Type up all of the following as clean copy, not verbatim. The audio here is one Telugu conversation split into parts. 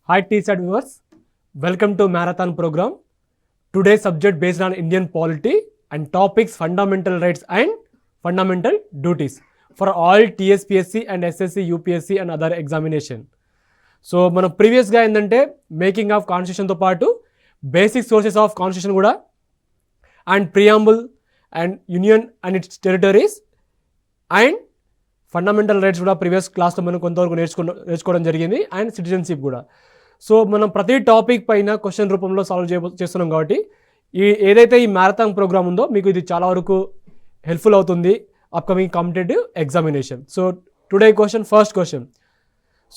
Hi TSAT viewers, welcome to Marathon program. Today's subject based on Indian polity and topics fundamental rights and fundamental duties for all TSPSC and SSC, UPSC and other examination. So మనం ప్రీవియస్గా ఏంటంటే మేకింగ్ ఆఫ్ కాన్స్టిట్యూషన్తో పాటు బేసిక్ సోర్సెస్ ఆఫ్ కాన్స్టిట్యూషన్ కూడా and preamble and union and it's territories and fundamental rights కూడా ప్రీవియస్ క్లాస్లో మనం కొంతవరకు నేర్చుకోవడం జరిగింది అండ్ సిటిజన్షిప్ కూడా. సో మనం ప్రతి టాపిక్ పైన క్వశ్చన్ రూపంలో సాల్వ్ చేస్తున్నాం కాబట్టి ఏదైతే ఈ మ్యారథాన్ ప్రోగ్రామ్ ఉందో మీకు ఇది చాలా వరకు హెల్ప్ఫుల్ అవుతుంది upcoming competitive examination. So today first question.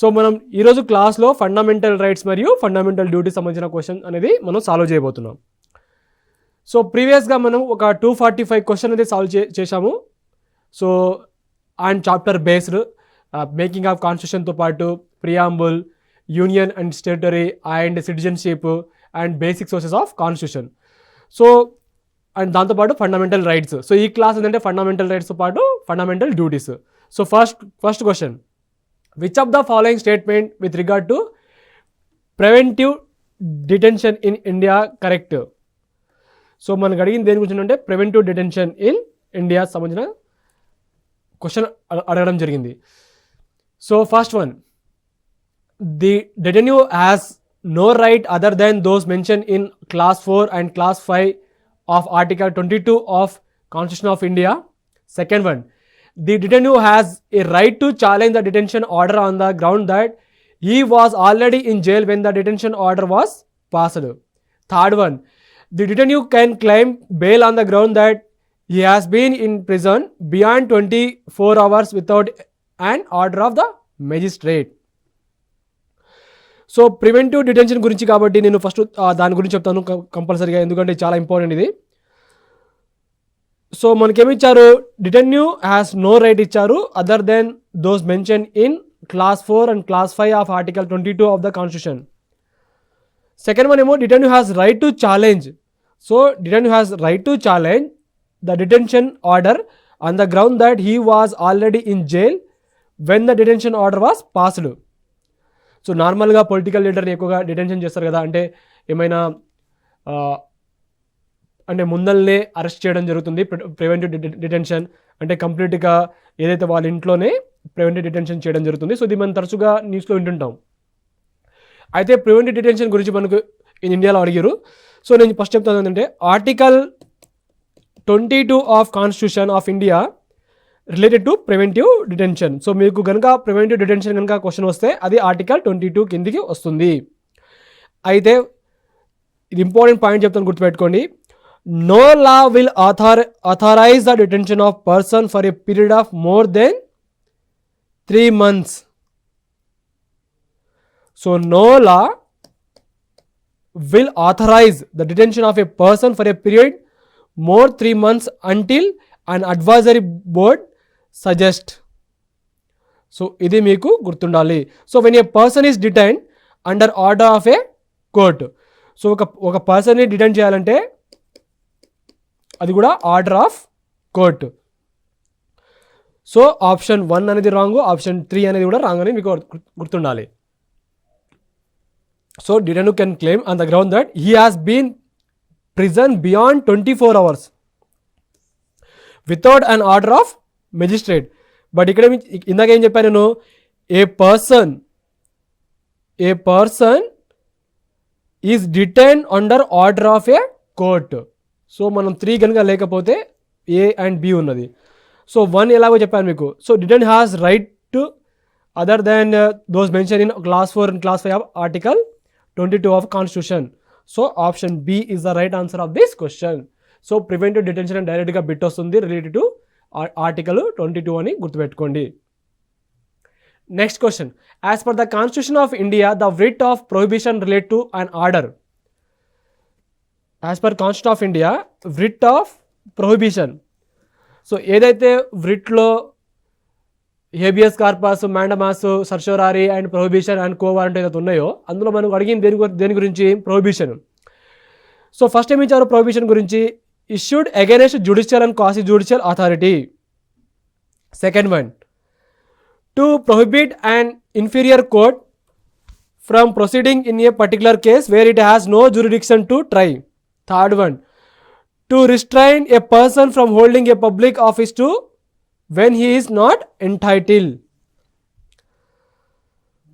So మనం ఈరోజు క్లాస్లో ఫండమెంటల్ రైట్స్ మరియు ఫండమెంటల్ డ్యూటీస్ సంబంధించిన క్వశ్చన్ అనేది మనం సాల్వ్ చేయబోతున్నాం. సో ప్రీవియస్గా మనం ఒక 245 క్వశ్చన్ అనేది సాల్వ్ చేశాము. So and chapter based making of కాన్స్టిట్యూషన్తో పాటు preamble, union and territory and citizenship and basic sources of constitution. So and దాంతోపాటు ఫండమెంటల్ రైట్స్. సో ఈ క్లాస్ ఏంటంటే ఫండమెంటల్ రైట్స్తో పాటు fundamental duties. So first question, which of the following statement with regard to preventive detention in India correct? So మనకు అడిగింది దేని గురించి అంటే ప్రివెంటివ్ డిటెన్షన్ ఇన్ ఇండియా సంబంధించిన క్వశ్చన్ అడగడం జరిగింది. So first one, the detenu has no right other than those mention in clause 4 and class 5 of article 22 of Constitution of India. Second one, the detainee has a right to challenge the detention order on the ground that he was already in jail when the detention order was passed. Third one, the detainee can claim bail on the ground that he has been in prison beyond 24 hours without an order of the magistrate. So preventive detention గురించి కాబట్టి నేను ఫస్ట్ దాని గురించి చెప్తాను కంపల్సరీగా, ఎందుకంటే చాలా ఇంపార్టెంట్ ఇది. సో మనకేమి ఇచ్చారు, డిటెన్యూ హ్యాస్ నో రైట్ ఇచ్చారు other than those mention in clause 4 and class 5 of article 22 of the constitution. Second one ఏమో detenu has right to challenge. So detenu has right to challenge the detention order on the ground that he was already in jail when the detention order was passed. So నార్మల్గా పొలిటికల్ లీడర్ని ఎక్కువగా డిటెన్షన్ చేస్తారు కదా, అంటే ఏమైనా అంటే ముందల్నే అరెస్ట్ చేయడం జరుగుతుంది. ప్రివెంటివ్ డిటెన్షన్ అంటే కంప్లీట్గా ఏదైతే వాళ్ళ ఇంట్లోనే ప్రివెంటివ్ డిటెన్షన్ చేయడం జరుగుతుంది. సో ఇది మనం తరచుగా న్యూస్లో వింటుంటాం. అయితే ప్రివెంటివ్ డిటెన్షన్ గురించి మనకు ఇండియాలో అడిగారు. సో నేను ఫస్ట్ చెప్తాను ఏంటంటే article 22 of constitution of India related to preventive detention. So మీకు కనుక ప్రివెంటివ్ డిటెన్షన్ కనుక క్వశ్చన్ వస్తే అది ఆర్టికల్ 22 కిందికి వస్తుంది. అయితే ఇది ఇంపార్టెంట్ పాయింట్ చెప్తాను, గుర్తుపెట్టుకోండి. No law will authorize the detention of person for a period of more than 3 months. So no law will authorize the detention of a person for a period more 3 months until an advisory board suggests. So ఇది మీకు గుర్తుండాలి. So when a person is detained under order of a court, so ఒక పర్సన్ని డిటైన్ చేయాలంటే అది కూడా order of court. So option 1 అనేది రాంగ్, ఆప్షన్ 3 అనేది కూడా రాంగ్ అని మీకు గుర్తుండాలి. So detenu can claim on the ground that he has been prison beyond 24 hours without an order of magistrate. But ఇక్కడ ఇందాక ఏం చెప్పాను నేను, a person is detained under order of a court. So మనం 3 కనుక లేకపోతే ఏ అండ్ బి ఉన్నది. సో 1 ఎలాగో చెప్పాను మీకు. So detenu has right to other than those mention in clause 4 and class 5 of article 22 of constitution. So option B is the right answer of this question. So preventive detention అని డైరెక్ట్గా బిట్ వస్తుంది రిలేటెడ్ టు ఆర్టికల్ 22 అని గుర్తుపెట్టుకోండి. Next question, as per the constitution of India the writ of prohibition relate to an order. As per constitution of India writ of prohibition. So ఏదైతే writలో habeas corpus, mandamus, certiorari and prohibition and quo warranto ఏదైతే ఉన్నాయో అందులో మనకు అడిగింది దేని గురించి, ప్రొహిబిషన్. సో ఫస్ట్ ఏమి ఇచ్చారు ప్రొహిబిషన్ గురించి, issued against judicial and quasi-judicial authority. Second one, to prohibit an inferior court from proceeding in a particular case where it has no jurisdiction to try. Third one, to restrain a person from holding a public office to when he is not entitled.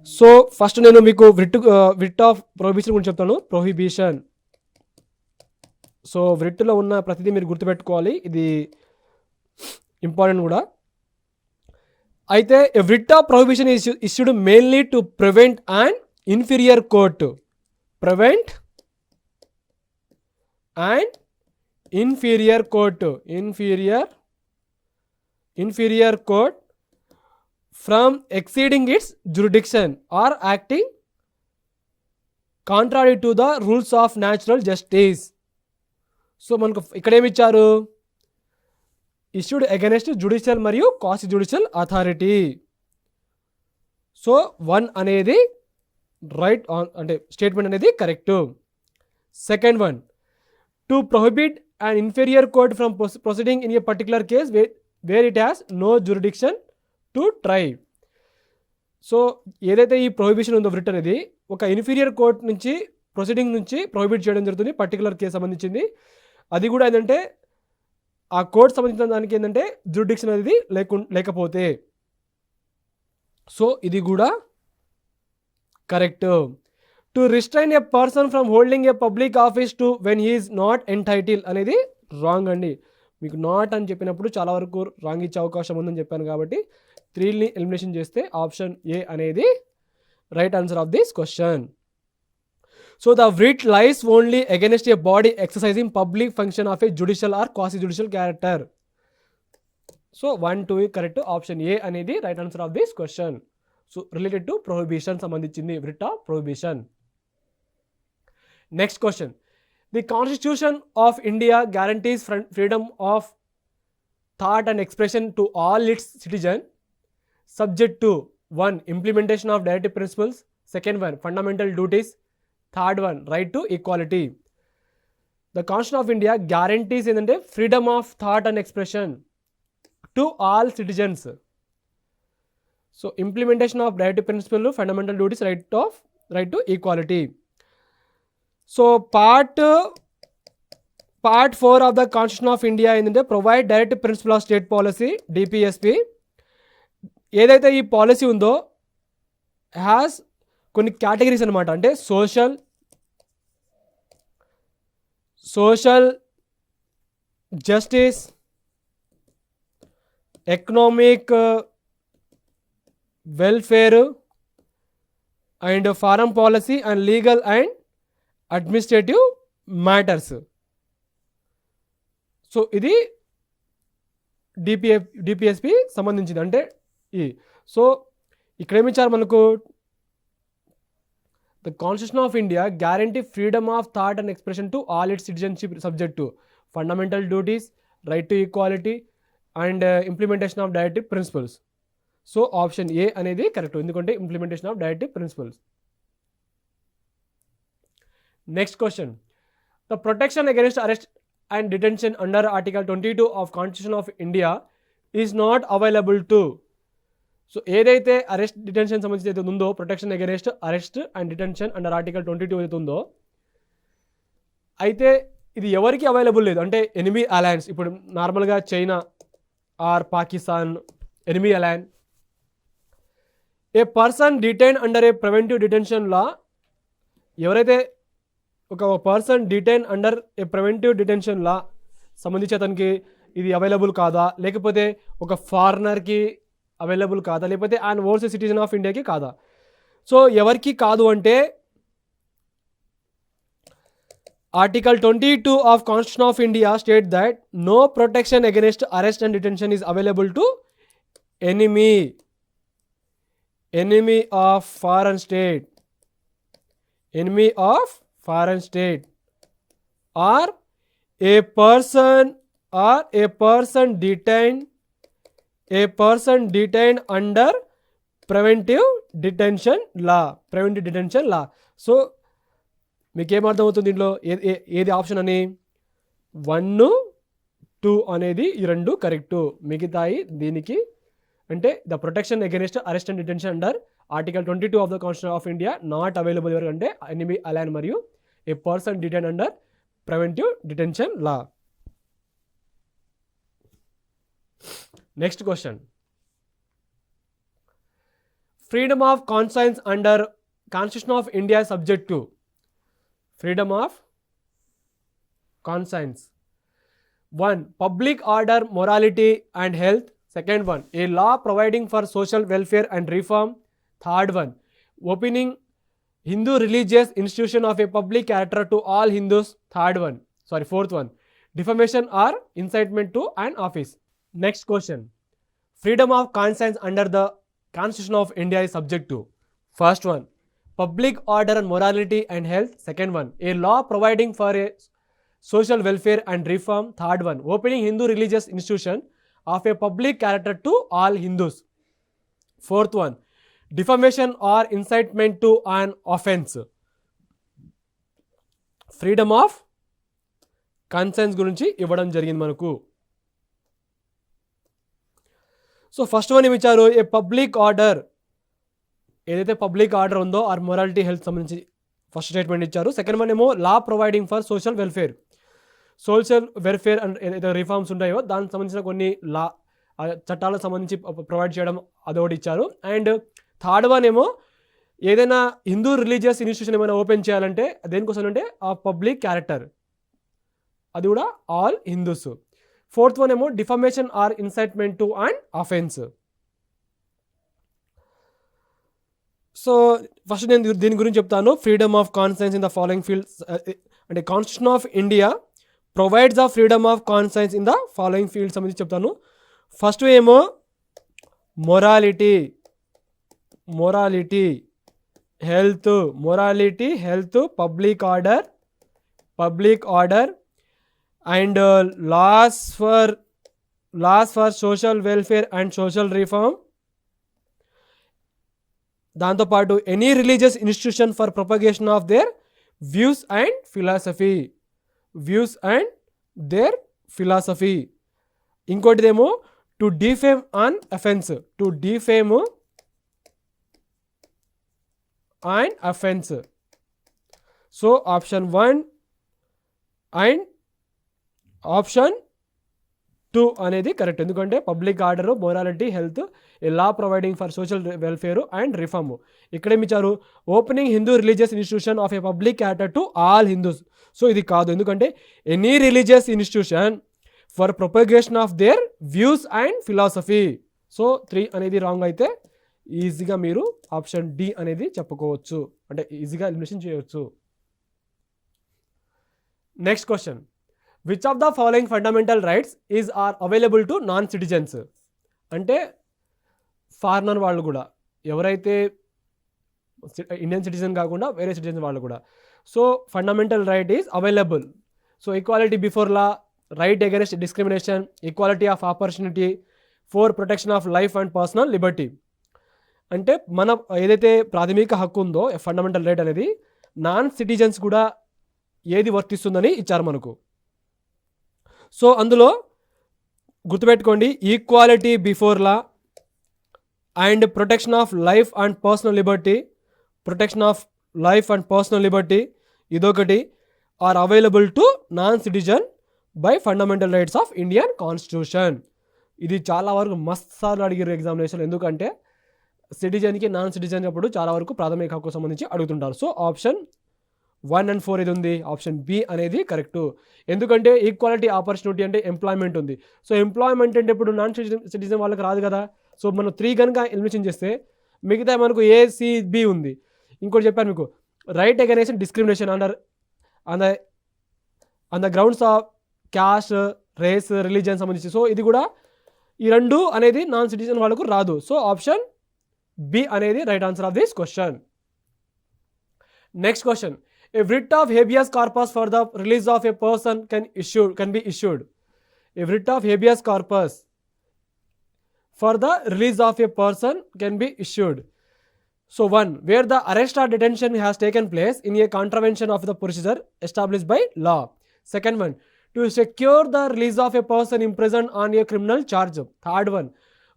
So ఫస్ట్ నేను మీకు writ ఆఫ్ ప్రొహిబిషన్ గురించి చెప్తాను. ప్రొహిబిషన్. సో writలో ఉన్న ప్రతిదీ మీరు గుర్తుపెట్టుకోవాలి, ఇది ఇంపార్టెంట్ కూడా. అయితే a writ of prohibition is issued mainly to prevent an inferior court. Prevent an inferior court. Inferior court from exceeding its jurisdiction or acting contrary to the rules of natural justice. So మనకు ఇక్కడ ఏమి ఇచ్చారు, issued against judicial మరియు quasi judicial authority. సో 1 అనేది రైట్ అంటే స్టేట్మెంట్ అనేది correct. Second one, to prohibit and inferior court from proceeding in a particular case where it has no jurisdiction to try. So ఏదైతే ఈ ప్రొహిబిషన్ ఉందో writ అనేది ఒక ఇన్ఫీరియర్ కోర్ట్ నుంచి ప్రొసీడింగ్ నుంచి ప్రొహిబిట్ చేయడం జరుగుతుంది పర్టికులర్ కేసు సంబంధించింది. అది కూడా ఏంటంటే ఆ కోర్ట్ సంబంధించిన దానికి ఏంటంటే జ్యూరిడిక్షన్ అనేది లేకపోతే. సో ఇది కూడా correct. To restrain a person from holding a public office to when he is not entitle అనేది రాంగ్ అండి. మీకు నాట్ అని చెప్పినప్పుడు చాలా వరకు రాంగ్ ఇచ్చే అవకాశం ఉందని చెప్పాను కాబట్టి 3ని ఎలిమినేషన్ చేస్తే ఆప్షన్ ఏ అనేది right answer of this question. So the writ lies only against a body exercising public function of a judicial or quasi judicial character. So 1, 2 correct. Option ఏ అనేది right answer of this question. So related to prohibition సంబంధించింది writ of prohibition. Next question, the constitution of India guarantees freedom of thought and expression to all its citizen subject to 1 implementation of directive principles, second one fundamental duties, third one right to equality. The constitution of India guarantees ఏంటంటే freedom of thought and expression to all citizens. So implementation of directive principle, fundamental duties, right to equality. So part 4 of the constitution of India ఏంటంటే provide directive principle of state policy DPSP. ఏదైతే ఈ పాలసీ ఉందో హ్యాస్ కొన్ని కేటగిరీస్ అనమాట. అంటే social justice, economic welfare and foreign policy and legal and administrative matters. So ఇది డిపిఎస్పి సంబంధించింది. అంటే సో ఇక్కడ ఏమిచ్చారు మనకు, the constitution of India guarantee freedom of thought and expression to all its citizenship subject to fundamental duties, right to equality and implementation of directive principles. So option ఏ అనేది కరెక్ట్, ఎందుకంటే implementation of directive principles. Next question, the protection against arrest and detention under article 22 of constitution of India is not available to. So ఏదైతే అరెస్ట్ డిటెన్షన్ సంబంధించి అయితే ఉందో, protection against arrest and detention under article 22 అయితే ఉందో, అయితే ఇది ఎవరికి అవైలబుల్ లేదు. అంటే ఎనిమీ అలయన్స్, ఇప్పుడు నార్మల్గా China or Pakistan enemy alliance. A person detain under a preventive detention law, ఎవరైతే ఒక person detain under a preventive detention law సంబంధించి అతనికి ఇది అవైలబుల్ కాదా, లేకపోతే ఒక ఫారినర్కి అవైలబుల్ కాదా, లేకపోతే ఆయన ఓవర్సీస్ సిటిజన్ ఆఫ్ ఇండియాకి కాదా. సో ఎవరికి కాదు అంటే article 22 of constitution of India state that no protection against arrest and detention is available to enemy of foreign state or a person detained under preventive detention law. So మీకు ఏమర్థమవుతుంది దీంట్లో ఏది ఆప్షన్ అని, 1, 2 అనేది ఈ రెండు కరెక్టు. మిగతాయి దీనికి అంటే the protection against arrest and detention under article 22 of the constitution of India not available ఎవరికంటే ఎనిమీ అలైన్ మరియు a person detain under preventive detention law. Next question, freedom of conscience under Constitution of India is subject to freedom of conscience. 1. Public order, morality and health. Second one, a law providing for social welfare and reform. Third one, opening Hindu religious institution of a public character to all Hindus. Fourth one, defamation or incitement to an office. Next question, freedom of conscience under the Constitution of India is subject to. First one, public order and morality and health. Second one, a law providing for a social welfare and reform. Third one, opening Hindu religious institution of a public character to all Hindus. Fourth one, defamation or incitement to an offense. Freedom of conscience గురించి ఇవ్వడం జరిగింది మనకు. సో ఫస్ట్ వన్ ఏమి ఇచ్చారు, ఏ పబ్లిక్ ఆర్డర్, ఏదైతే పబ్లిక్ ఆర్డర్ ఉందో ఆర్ మొరాలిటీ హెల్త్ సంబంధించి ఫస్ట్ స్టేట్మెంట్ ఇచ్చారు. సెకండ్ వన్ ఏమో law providing for social welfare and ఏదైతే రిఫార్మ్స్ ఉంటాయో దానికి సంబంధించిన కొన్ని లా చట్టాలకు సంబంధించి ప్రొవైడ్ చేయడం అదొకటి ఇచ్చారు. అండ్ థర్డ్ వన్ ఏమో ఏదైనా హిందూ రిలీజియస్ ఇన్స్టిట్యూషన్ ఏమైనా ఓపెన్ చేయాలంటే దేనికోసం అంటే ఆ పబ్లిక్ క్యారెక్టర్, అది కూడా ఆల్ హిందూస్. ఫోర్త్ వన్ ఏమో defamation or incitement to and offence. So ఫస్ట్ నేను దీని గురించి చెప్తాను. Freedom of conscience in the following fields అంటే constitution of India provides the freedom of conscience in the following fields సంబంధించి చెప్తాను. ఫస్ట్ ఏమో morality health public order and laws for social welfare and social reform. దాంతోపాటు any religious institution for propagation of their views and philosophy. ఇంకోటిదేమో to defame an offence, so option 1 and option 2 అనేది కరెక్ట్. ఎందుకంటే public order, morality, health, a law providing for social welfare and reform. ఇక్కడేమి ఇచ్చారు, opening Hindu religious institution of a public character to all Hindus. So ఇది కాదు, ఎందుకంటే any religious institution for propagation of their views and philosophy. So 3 అనేది రాంగ్ అయితే ఈజీగా మీరు ఆప్షన్ డి అనేది చెప్పుకోవచ్చు, అంటే ఈజీగా ఎలిమినేషన్ చేయవచ్చు. Next question, which of the following fundamental rights is are available to non citizens? అంటే ఫారినర్ వాళ్ళు కూడా, ఎవరైతే ఇండియన్ సిటిజన్ కాకుండా వేరే సిటిజన్ వాళ్ళు కూడా. So fundamental right is available. So equality before law, right against discrimination, equality of opportunity, for protection of life and personal liberty. అంటే మన ఏదైతే ప్రాథమిక హక్కు ఉందో ఫండమెంటల్ రైట్ అనేది నాన్ సిటిజన్స్ కూడా ఏది వర్తిస్తుందని ఇచ్చారు మనకు. సో అందులో గుర్తుపెట్టుకోండి, equality before law and protection of life and personal liberty ఇదొకటి are available to non citizen by fundamental rights of Indian constitution. ఇది చాలా వరకు మస్తు సార్లు అడిగారు ఎగ్జామినేషన్, ఎందుకంటే సిటిజన్కి నాన్ సిటిజన్ అప్పుడు చాలా వరకు ప్రాథమిక హక్కు సంబంధించి అడుగుతుంటారు. సో ఆప్షన్ 1 and 4 ఇది ఉంది, ఆప్షన్ బి అనేది కరెక్టు. ఎందుకంటే ఈక్వాలిటీ ఆపర్చునిటీ అంటే ఎంప్లాయ్మెంట్ ఉంది. సో ఎంప్లాయ్మెంట్ అంటే ఇప్పుడు నాన్ సిటిజన్ వాళ్ళకి రాదు కదా. సో మనం 3 కనుక ఎలిమినేషన్ చేస్తే మిగతా మనకు ఏసీబి ఉంది. ఇంకోటి చెప్పాను మీకు, right against discrimination on the grounds of caste, race, religion సంబంధించి. సో ఇది కూడా ఈ 2 అనేది నాన్ సిటిజన్ వాళ్ళకు రాదు. సో ఆప్షన్ బి అనేది right answer of this question. Next question, a writ of habeas corpus for the release of a person can be issued. A writ of habeas corpus for the release of a person can be issued. So 1, where the arrest or detention has taken place in a contravention of the procedure established by law. Second one, to secure the release of a person imprisoned on a criminal charge. Third one,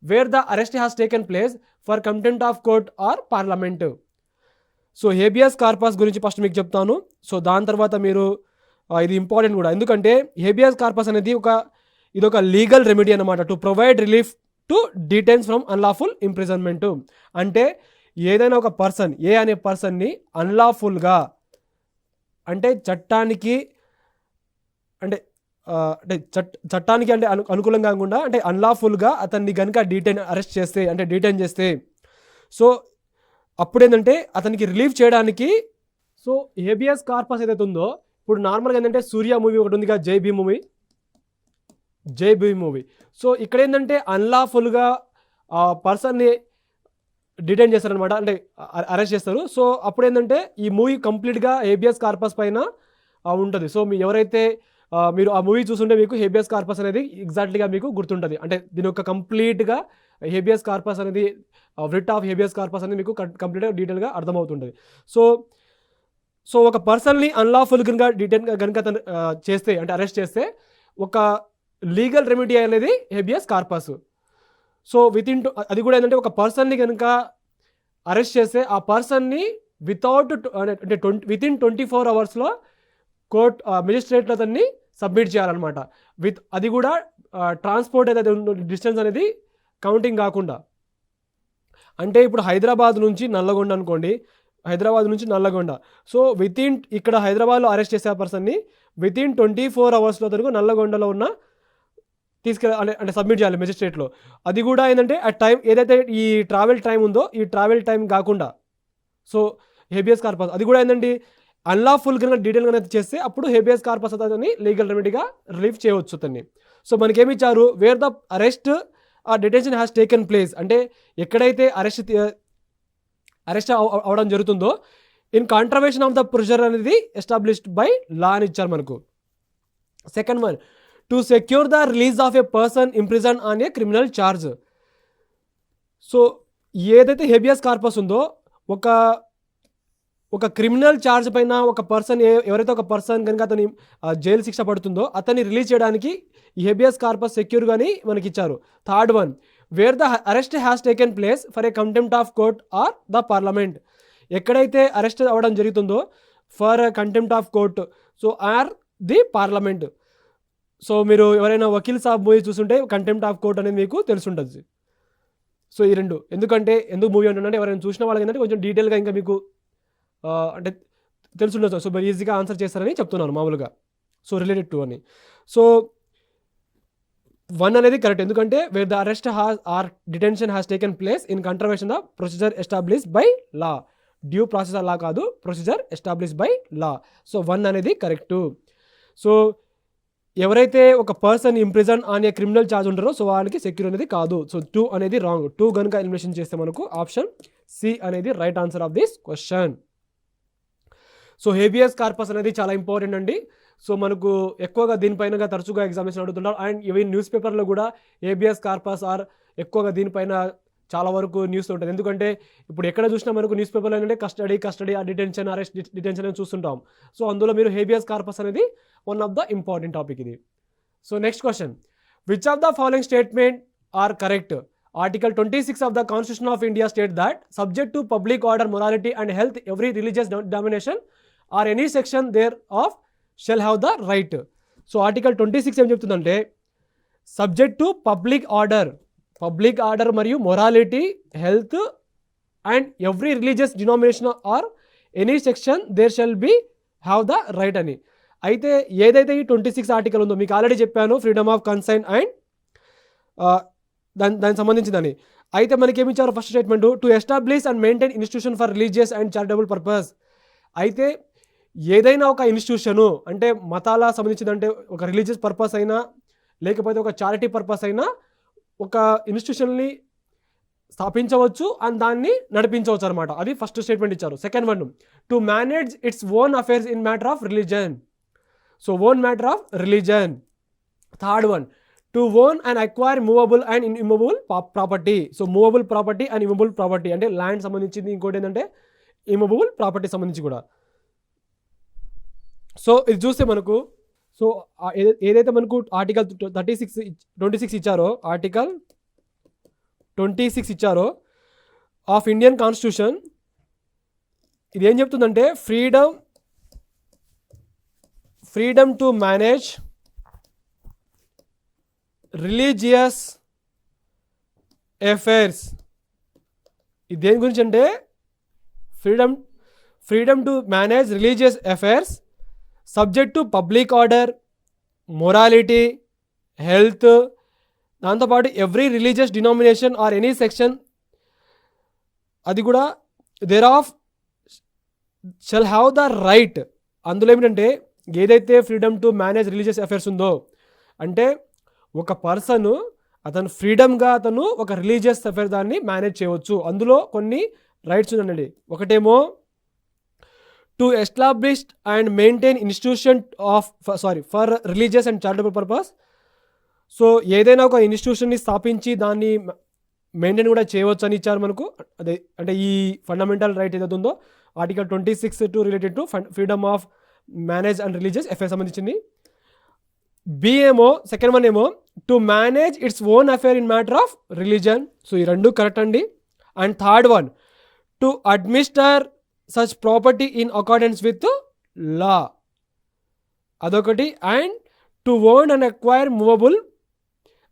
where the arrest has taken place for contempt of court are parliament. So habeas corpus గురించి ఫస్ట్ మీకు చెప్తాను. సో దాని తర్వాత మీరు ఇది ఇంపార్టెంట్ కూడా, ఎందుకంటే హేబియస్ కార్పస్ అనేది ఇదొక లీగల్ రెమెడీ అనమాట to provide relief to detainees from unlawful imprisonment. అంటే ఏదైనా ఒక పర్సన్, ఏ అనే పర్సన్ని అన్లాఫుల్గా అంటే చట్టానికి అంటే అనుకూలంగా కాకుండా అంటే అన్లాఫుల్గా అతన్ని కనుక అరెస్ట్ చేస్తే, అంటే డిటైన్ చేస్తే, సో అప్పుడు ఏంటంటే అతనికి రిలీఫ్ చేయడానికి, సో హేబియస్ కార్పస్ ఏదైతే ఉందో, ఇప్పుడు నార్మల్గా ఏంటంటే సూర్య మూవీ ఒకటి ఉందిగా, జై భీమ్ మూవీ. సో ఇక్కడ ఏంటంటే అన్లాఫుల్గా పర్సన్ని డిటైన్ చేస్తారనమాట, అంటే అరెస్ట్ చేస్తారు. సో అప్పుడు ఏంటంటే ఈ మూవీ కంప్లీట్గా హేబియస్ కార్పస్ పైన ఉంటుంది. సో ఎవరైతే మీరు ఆ మూవీ చూస్తుంటే మీకు హేబియస్ కార్పస్ అనేది ఎగ్జాక్ట్లీగా మీకు గుర్తుంటుంది. అంటే దీని యొక్క కంప్లీట్గా హేబియస్ కార్పస్ అనేది, రిట్ ఆఫ్ హేబియస్ కార్పస్ అనేది మీకు కంప్లీట్గా డీటెయిల్గా అర్థమవుతుంటుంది. సో ఒక పర్సన్ని అన్లాఫుల్ కనుక అతను చేస్తే, అంటే అరెస్ట్ చేస్తే, ఒక లీగల్ రెమెడీ అనేది హేబియస్ కార్పస్. సో అది కూడా ఏంటంటే ఒక పర్సన్ని కనుక అరెస్ట్ చేస్తే ఆ పర్సన్ని వితిన్ 24 అవర్స్లో కోర్ట్ మెజిస్ట్రేట్లో అతన్ని సబ్మిట్ చేయాలన్నమాట. అది కూడా ట్రాన్స్పోర్ట్ ఏదైతే డిస్టెన్స్ అనేది కౌంటింగ్ కాకుండా. అంటే ఇప్పుడు హైదరాబాద్ నుంచి నల్లగొండ అనుకోండి, సో ఇక్కడ హైదరాబాద్లో అరెస్ట్ చేసే పర్సన్ని వితిన్ 24 అవర్స్లో అతను నల్లగొండలో ఉన్న అంటే సబ్మిట్ చేయాలి మెజిస్ట్రేట్లో. అది కూడా ఏంటంటే ఆ టైం ఏదైతే ఈ ట్రావెల్ టైం ఉందో, ఈ ట్రావెల్ టైం కాకుండా. సో హేబియస్ కార్పస్ అది కూడా ఏంటంటే అన్లాఫుల్ కనుక డీటెయిల్గా చేస్తే అప్పుడు హేబియస్ కార్పస్ అతన్ని లీగల్ రెమెడీగా రిలీఫ్ చేయవచ్చు అతన్ని. సో మనకేమి ఇచ్చారు, wear the arrest or detention has taken place, అంటే ఎక్కడైతే అరెస్ట్ అవడం జరుగుతుందో ఇన్ కాంట్రవేషన్ ఆఫ్ ద ప్రొసీజర్ అనేది ఎస్టాబ్లిష్డ్ బై లా అని ఇచ్చారు మనకు. Second one, to secure the release of A person imprison on a criminal charge. So ఏదైతే హేబియస్ కార్పస్ ఉందో, ఒక క్రిమినల్ ఛార్జ్ పైన ఒక పర్సన్, ఎవరైతే ఒక పర్సన్ కనుక అతని జైలు శిక్ష పడుతుందో అతన్ని రిలీజ్ చేయడానికి ఈ హేబియస్ కార్పస్ సెక్యూర్గాని మనకి ఇచ్చారు. Third one, where the arrest has taken place for a contempt of court or the parliament. ఎక్కడైతే అరెస్ట్ అవ్వడం జరుగుతుందో for contempt of court, so or the parliament. సో మీరు ఎవరైనా వకీల్ సాబ్ మూవీ చూస్తుంటే కంటెంప్ట్ ఆఫ్ కోర్ట్ అనేది మీకు తెలుసుంటుంది. సో ఈ రెండు ఎందుకు మూవీ అంటుంటే ఎవరైనా చూసిన వాళ్ళకి ఏంటంటే కొంచెం డీటెయిల్గా ఇంకా మీకు అంటే తెలుసుండొచ్చు. సో మీరు ఈజీగా ఆన్సర్ చేస్తారని చెప్తున్నాను మామూలుగా. సో రిలేటెడ్ టు అని. సో 1 అనేది కరెక్ట్, ఎందుకంటే where the arrest or detention has taken place in contravention the procedure establish by law. Due process law కాదు, procedure establish by law. So 1 అనేది కరెక్టు. సో ఎవరైతే ఒక person imprison on a criminal charge ఉంటారో సో వాళ్ళకి సెక్యూర్ అనేది కాదు. సో 2 అనేది రాంగ్. 2 కనుక ఎలిమినేషన్ చేస్తే మనకు ఆప్షన్ సి అనేది right answer of this question. So habeas corpus అనేది చాలా ఇంపార్టెంట్ అండి. సో మనకు ఎక్కువగా దీనిపైన తరచుగా ఎగ్జామినేషన్ అడుగుతుంటారు. అండ్ ఇవి న్యూస్ పేపర్లో కూడా హేబియస్ కార్పస్ ఆర్ ఎక్కువగా దీనిపైన చాలా వరకు న్యూస్ ఉంటుంది. ఎందుకంటే ఇప్పుడు ఎక్కడ చూసినా మనకు న్యూస్ పేపర్లో ఏంటంటే కస్టడీ ఆ డిటెన్షన్, అరెస్ట్, డిటెన్షన్ అని చూస్తుంటాం. సో అందులో మీరు హేబియస్ కార్పస్ అనేది one of the important topic ఇది. So next question, which of the following statement are correct? Article 26 of the Constitution of India state that subject to public order, morality and health, every religious denomination or any section thereof shall have the right. So Article 26 ఏం చెప్తుందంటే సబ్జెక్ట్ టు పబ్లిక్ ఆర్డర్ మరియు morality, health and every religious denomination or any section there shall be have the right అని. అయితే ఏదైతే ఈ 26 ఆర్టికల్ ఉందో మీకు ఆల్రెడీ చెప్పాను, ఫ్రీడమ్ ఆఫ్ కన్సైన్ అండ్ దానికి సంబంధించిందని. అయితే మనకి ఏమి ఇచ్చారు first statement, to establish and maintain institution for religious and charitable purpose. అయితే ఏదైనా ఒక ఇన్స్టిట్యూషను అంటే మతాల సంబంధించిందంటే ఒక రిలీజియస్ పర్పస్ అయినా లేకపోతే ఒక చారిటీ పర్పస్ అయినా ఒక ఇన్స్టిట్యూషన్ని స్థాపించవచ్చు అండ్ దాన్ని నడిపించవచ్చు అనమాట. అది ఫస్ట్ స్టేట్మెంట్ ఇచ్చారు. Second one, to manage its own affairs in matter of religion. So own matter of religion. Third one, to own and acquire movable and immovable property. So movable property and immovable property అంటే ల్యాండ్ సంబంధించింది, ఇంకోటి ఏంటంటే ఇమ్మూవబుల్ ప్రాపర్టీ సంబంధించి కూడా. సో ఇది చూస్తే మనకు సో ఏదైతే మనకు ఆర్టికల్ 26 ఇచ్చారో, ఆర్టికల్ 26 ఇచ్చారో, ఆఫ్ ఇండియన్ కాన్స్టిట్యూషన్ ఇది ఏం చెప్తుందంటే freedom to manage religious affairs. ఇది దేని గురించి అంటే freedom to manage religious affairs subject to public order, morality, health, దాంతోపాటు every religious denomination or any section అది కూడా thereof shall have the right. అందులో ఏమిటంటే ఏదైతే freedom to manage religious affairs ఉందో అంటే ఒక పర్సన్ అతను ఫ్రీడమ్గా అతను ఒక రిలీజియస్ అఫైర్ దాన్ని మేనేజ్ చేయవచ్చు. అందులో కొన్ని రైట్స్ ఉన్నాయండి. ఒకటేమో to establish and maintain institution for religious and charitable purpose. So ఏదైనా ఒక ఇన్స్టిట్యూషన్ని స్థాపించి దాన్ని మెయింటైన్ కూడా చేయవచ్చు అని ఇచ్చారు మనకు. అదే అంటే ఈ ఫండమెంటల్ రైట్ ఏదైతే ఉందో article 26 to related to freedom of manage and religious affairs సంబంధించింది. బి ఏమో సెకండ్ వన్ ఏమో to manage its own affair in matter of religion. So ఈ రెండు కరెక్ట్ అండి. And third one to administer such property in accordance with law, అదొకటి. And to own and acquire movable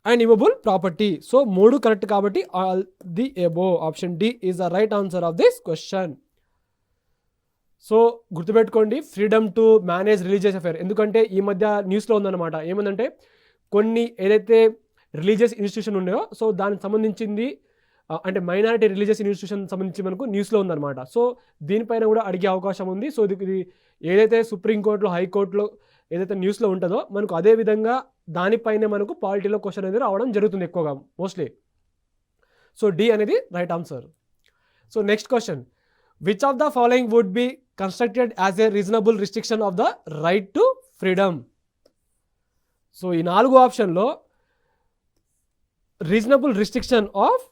and immovable property. So మూడు కరెక్ట్ కాబట్టి all the above option D is the right answer of this question. So గుర్తుపెట్టుకోండి freedom to manage religious affair, ఎందుకంటే ఈ మధ్య న్యూస్లో ఉందన్నమాట. ఏమందంటే కొన్ని ఏదైతే రిలీజియస్ ఇన్స్టిట్యూషన్ ఉన్నాయో సో దానికి సంబంధించింది అంటే మైనారిటీ రిలీజియస్ ఇన్స్టిట్యూషన్ సంబంధించి మనకు న్యూస్లో ఉందన్నమాట. సో దీనిపైన కూడా అడిగే అవకాశం ఉంది. సో ఇది ఏదైతే సుప్రీంకోర్టులో హైకోర్టులో ఏదైతే న్యూస్లో ఉంటుందో మనకు అదే విధంగా దానిపైనే మనకు పాలిటీలో క్వశ్చన్ అనేది రావడం జరుగుతుంది ఎక్కువగా మోస్ట్లీ. సో డి అనేది right answer. So next question, which of the following would be constructed as a reasonable restriction of the right to freedom. So ఈ 4 ఆప్షన్లో reasonable restriction of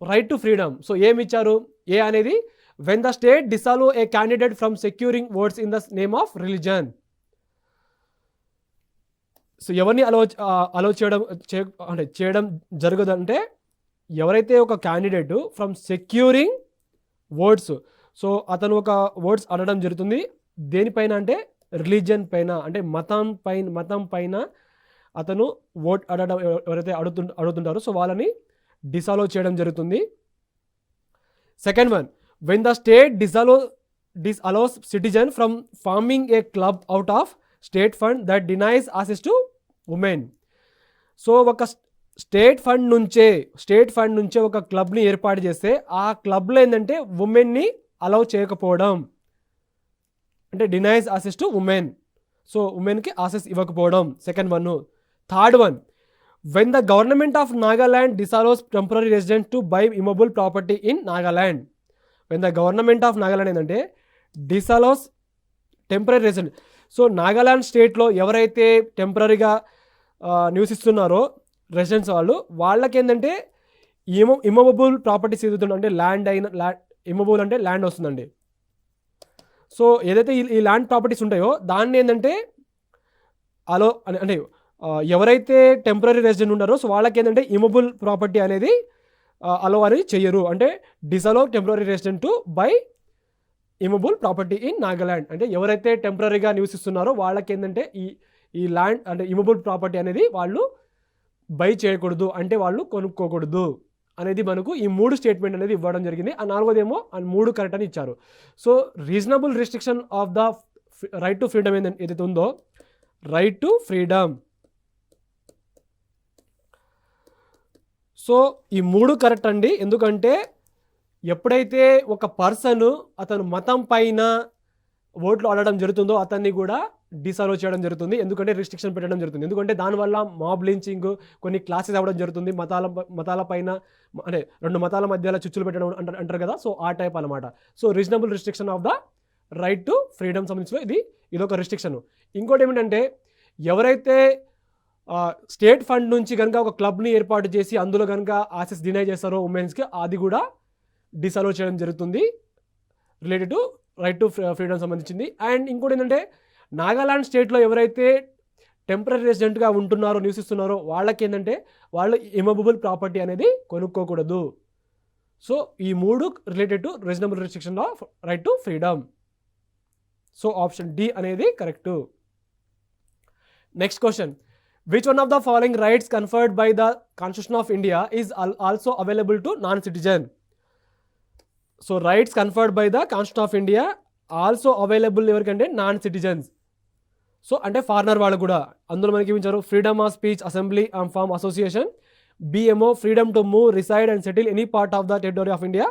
right to freedom. So ఏమి ఇచ్చారు? ఏ అనేది when the state dissolve a candidate from securing votes in the name of religion. So ఎవరిని అలో చేయడం జరగదంటే ఎవరైతే ఒక candidate from securing votes, so అతను ఒక ఓట్స్ అడగడం జరుగుతుంది దేనిపైన అంటే రిలీజియన్ పైన, అంటే మతం పైన అతను ఓట్ అడగడం ఎవరైతే అడుగుతుంటారో సో వాళ్ళని డిసాల్వ్ చేయడం జరుగుతుంది. Second one, when the state disallows citizen from forming a club out of state fund that denies access to women. So ఒక స్టేట్ ఫండ్ నుంచే ఒక క్లబ్ని ఏర్పాటు చేస్తే ఆ క్లబ్లో ఏంటంటే ఉమెన్ని అలౌ చేయకపోవడం అంటే denies access to women. So ఉమెన్కి యాక్సెస్ ఇవ్వకపోవడం second one. Third one, when the government of Nagaland disallows temporary residents to buy immovable property in Nagaland. When the government of Nagaland ఏంటంటే disallows temporary resident. So Nagaland స్టేట్లో ఎవరైతే టెంపరీగా నివసిస్తున్నారో రెసిడెంట్స్ వాళ్ళకి ఏంటంటే ఇమూవబుల్ ప్రాపర్టీస్ ఏదైతే అంటే ఇమూవబుల్ అంటే ల్యాండ్ వస్తుందండి. సో ఏదైతే ఈ ల్యాండ్ ప్రాపర్టీస్ ఉంటాయో దాన్ని ఏంటంటే అలో అంటే ఎవరైతే టెంపరీ రెసిడెంట్ ఉన్నారో సో వాళ్ళకి ఏంటంటే ఇమూవబుల్ ప్రాపర్టీ అనేది అలో అనేది చెయ్యరు. అంటే disallow temporary resident to buy immovable property in Nagaland. అంటే ఎవరైతే టెంపరీగా నివసిస్తున్నారో వాళ్ళకి ఏంటంటే ఈ ల్యాండ్ అంటే ఇమూవబుల్ ప్రాపర్టీ అనేది వాళ్ళు బై చేయకూడదు, అంటే వాళ్ళు కొనుక్కోకూడదు అనేది మనకు ఈ 3 స్టేట్మెంట్ అనేది ఇవ్వడం జరిగింది. ఆ 4వదేమో ఆ 3 కరెక్ట్ అని ఇచ్చారు. So reasonable restriction of the right to freedom ఏదైతే ఉందో రైట్ టు ఫ్రీడమ్. సో ఈ 3 కరెక్ట్ అండి. ఎందుకంటే ఎప్పుడైతే ఒక పర్సన్ అతను మతం పైన ఓట్లు అడగడం జరుగుతుందో అతన్ని కూడా డిసాల్వ్ చేయడం జరుగుతుంది. ఎందుకంటే రిస్ట్రిక్షన్ పెట్టడం జరుగుతుంది. ఎందుకంటే దానివల్ల మాబ్ లించింగ్ కొన్ని క్లాసెస్ అవ్వడం జరుగుతుంది. మతాల పైన అంటే 2 మతాల మధ్యలో చిచ్చులు పెట్టడం అంటారు కదా, సో ఆ టైప్ అనమాట. So reasonable restriction of the right to freedom సంబంధించిన ఇదొక రిస్ట్రిక్షన్. ఇంకోటి ఏమిటంటే ఎవరైతే స్టేట్ ఫండ్ నుంచి కనుక ఒక క్లబ్ని ఏర్పాటు చేసి అందులో కనుక యాక్సెస్ డినై చేస్తారో ఉమెన్స్కి అది కూడా డిసాల్వ్ చేయడం జరుగుతుంది related to right to freedom సంబంధించింది. అండ్ ఇంకోటి ఏంటంటే నాగాలాండ్ స్టేట్లో ఎవరైతే టెంపరీ రెసిడెంట్గా నివసిస్తున్నారో వాళ్ళకి ఏంటంటే వాళ్ళు ఇమూవబుల్ ప్రాపర్టీ అనేది కొనుక్కోకూడదు. సో ఈ మూడు related to reasonable restriction of right to freedom. So option D అనేది correct. Next question, which one of the following rights conferred by the Constitution of India is also available to non-citizen? So rights conferred by the Constitution of India also available ఎవరికంటే నాన్ సిటిజన్స్. సో అంటే ఫారినర్ వాళ్ళు కూడా. అందులో మనకి ఇచ్చారు freedom of speech, assembly and form association. BMO freedom to move, reside and settle any part of the territory of India.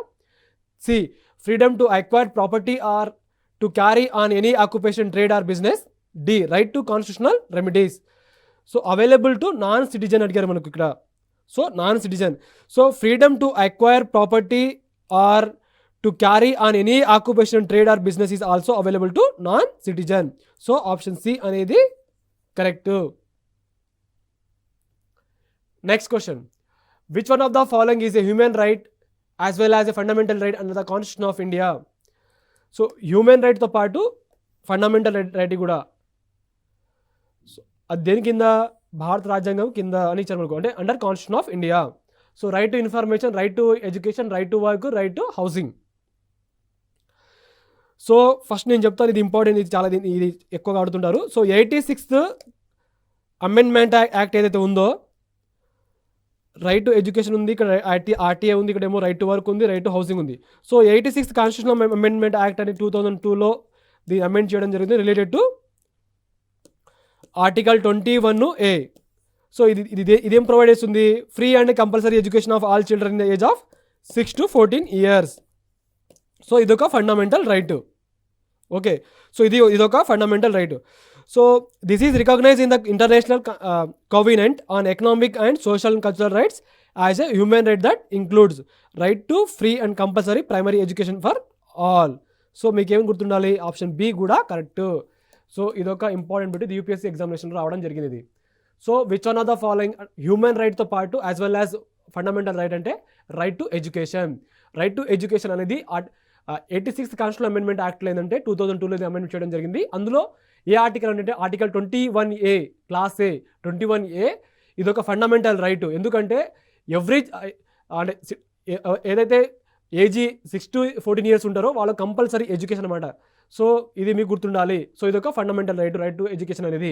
C freedom to acquire property or to carry on any occupation, trade or business. D right to constitutional remedies. So available to non citizen అడిగారు మనకు ఇక్కడ. So non citizen. So freedom to acquire property or to carry on any occupation, trade or business is also available to non citizen. So option C అనేది correct. Next question, which one of the following is a human right as well as a fundamental right under the constitution of India? So human రైట్తో పాటు ఫండమెంటల్ రైట్ కూడా అది దేని కింద? భారత రాజ్యాంగం కింద అని ఇచ్చారు మనకు, అంటే under constitution of India. So right to information, right to education, right to work, right to housing. So ఫస్ట్ నేను చెప్తాను, ఇది ఇంపార్టెంట్, ఇది చాలా ఇది ఎక్కువగా ఆడుతుంటారు. సో 86th అమెండ్మెంట్ యాక్ట్ ఏదైతే ఉందో, రైట్ టు ఎడ్యుకేషన్ ఉంది, ఇక్కడ ఆర్టీఏ ఉంది, ఇక్కడ ఏమో రైట్ టు వర్క్ ఉంది, రైట్ టు హౌసింగ్ ఉంది. So 86th constitutional amendment act అని 2002లో దీన్ని అమెండ్ చేయడం జరిగింది related to article 21A. So ఇదేం ప్రొవైడ్ చేస్తుంది? Free and compulsory education of all children in the age of 6 to 14 years. So ఇదొక ఫండమెంటల్ రైట్. ఓకే, సో ఇదొక fundamental right. So this is recognise in the international covenant on economic and social and cultural rights as a human right that includes right to free and compulsory primary education for all. So మీకేం గుర్తుండాలి? ఆప్షన్ బి కూడా కరెక్ట్. సో ఇదొక ఇంపార్టెంట్ బిట్, యూపీఎస్సీ ఎగ్జామినేషన్ రావడం జరిగింది ఇది. So which one of the following human రైట్తో పాటు as well as fundamental right అంటే right to education. Right to education అనేది 86th కాన్స్టిట్యూషనల్ అమెండ్మెంట్ యాక్ట్లో ఏంటంటే 2002లో అమెండ్మెంట్ చేయడం జరిగింది. అందులో ఏ ఆర్టికల్ అంటే ఆర్టికల్ 21A క్లాస్ ఏ 21A. ఇదొక ఫండమెంటల్ రైట్. ఎందుకంటే ఎవ్రీ అంటే ఏదైతే ఏజీ 6 to 14 years ఉంటారో వాళ్ళకి కంపల్సరీ ఎడ్యుకేషన్ అనమాట. సో ఇది మీకు గుర్తుండాలి. సో ఇదొక fundamental right, right to education అనేది.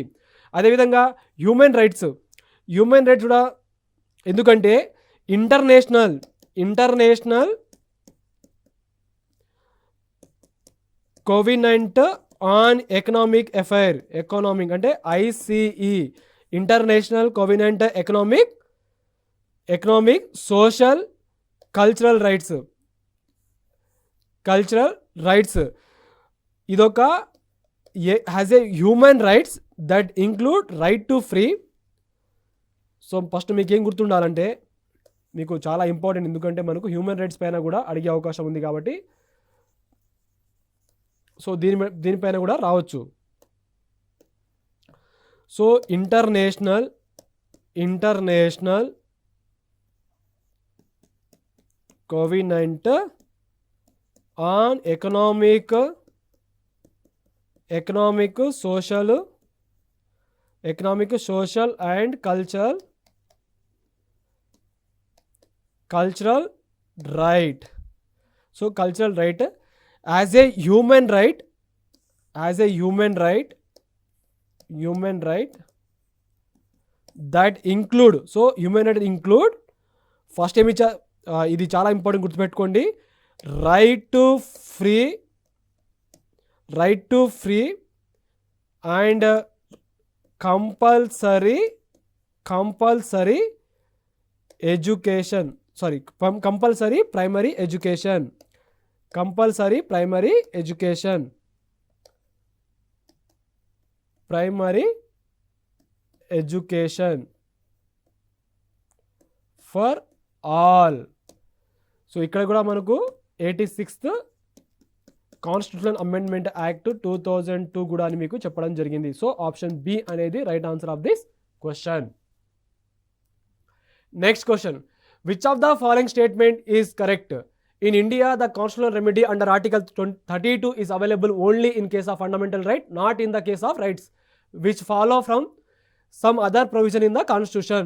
అదేవిధంగా హ్యూమన్ రైట్స్ కూడా ఎందుకంటే international covenant on economic affair, economic అంటే ICE, international covenant economic social cultural rights ఇదొక has a human rights that include right to free. So first మీకు ఏం గుర్తుండాలంటే, మీకు చాలా ఇంపార్టెంట్, ఎందుకంటే మనకు హ్యూమన్ రైట్స్ పైన కూడా అడిగే అవకాశం ఉంది కాబట్టి. సో దీనిపైన కూడా రావచ్చు. So international covenant on economic social and cultural right. So cultural right as a human right that include. So human right include first ఏమి ఇది చాలా ఇంపార్టెంట్ గుర్తుపెట్టుకోండి, right to free and compulsory education, compulsory primary education for all. So ఇక్కడ కూడా మనకు 86th కాన్స్టిట్యూషనల్ అమెండ్మెంట్ యాక్ట్ 2002 కూడా అని మీకు చెప్పడం జరిగింది. సో ఆప్షన్ బి అనేది right answer of this question. Next question, which of the following statement is correct? In India, the constitutional remedy under Article 32 is available only in case of fundamental right, not in the case of rights which follow from some other provision in the Constitution.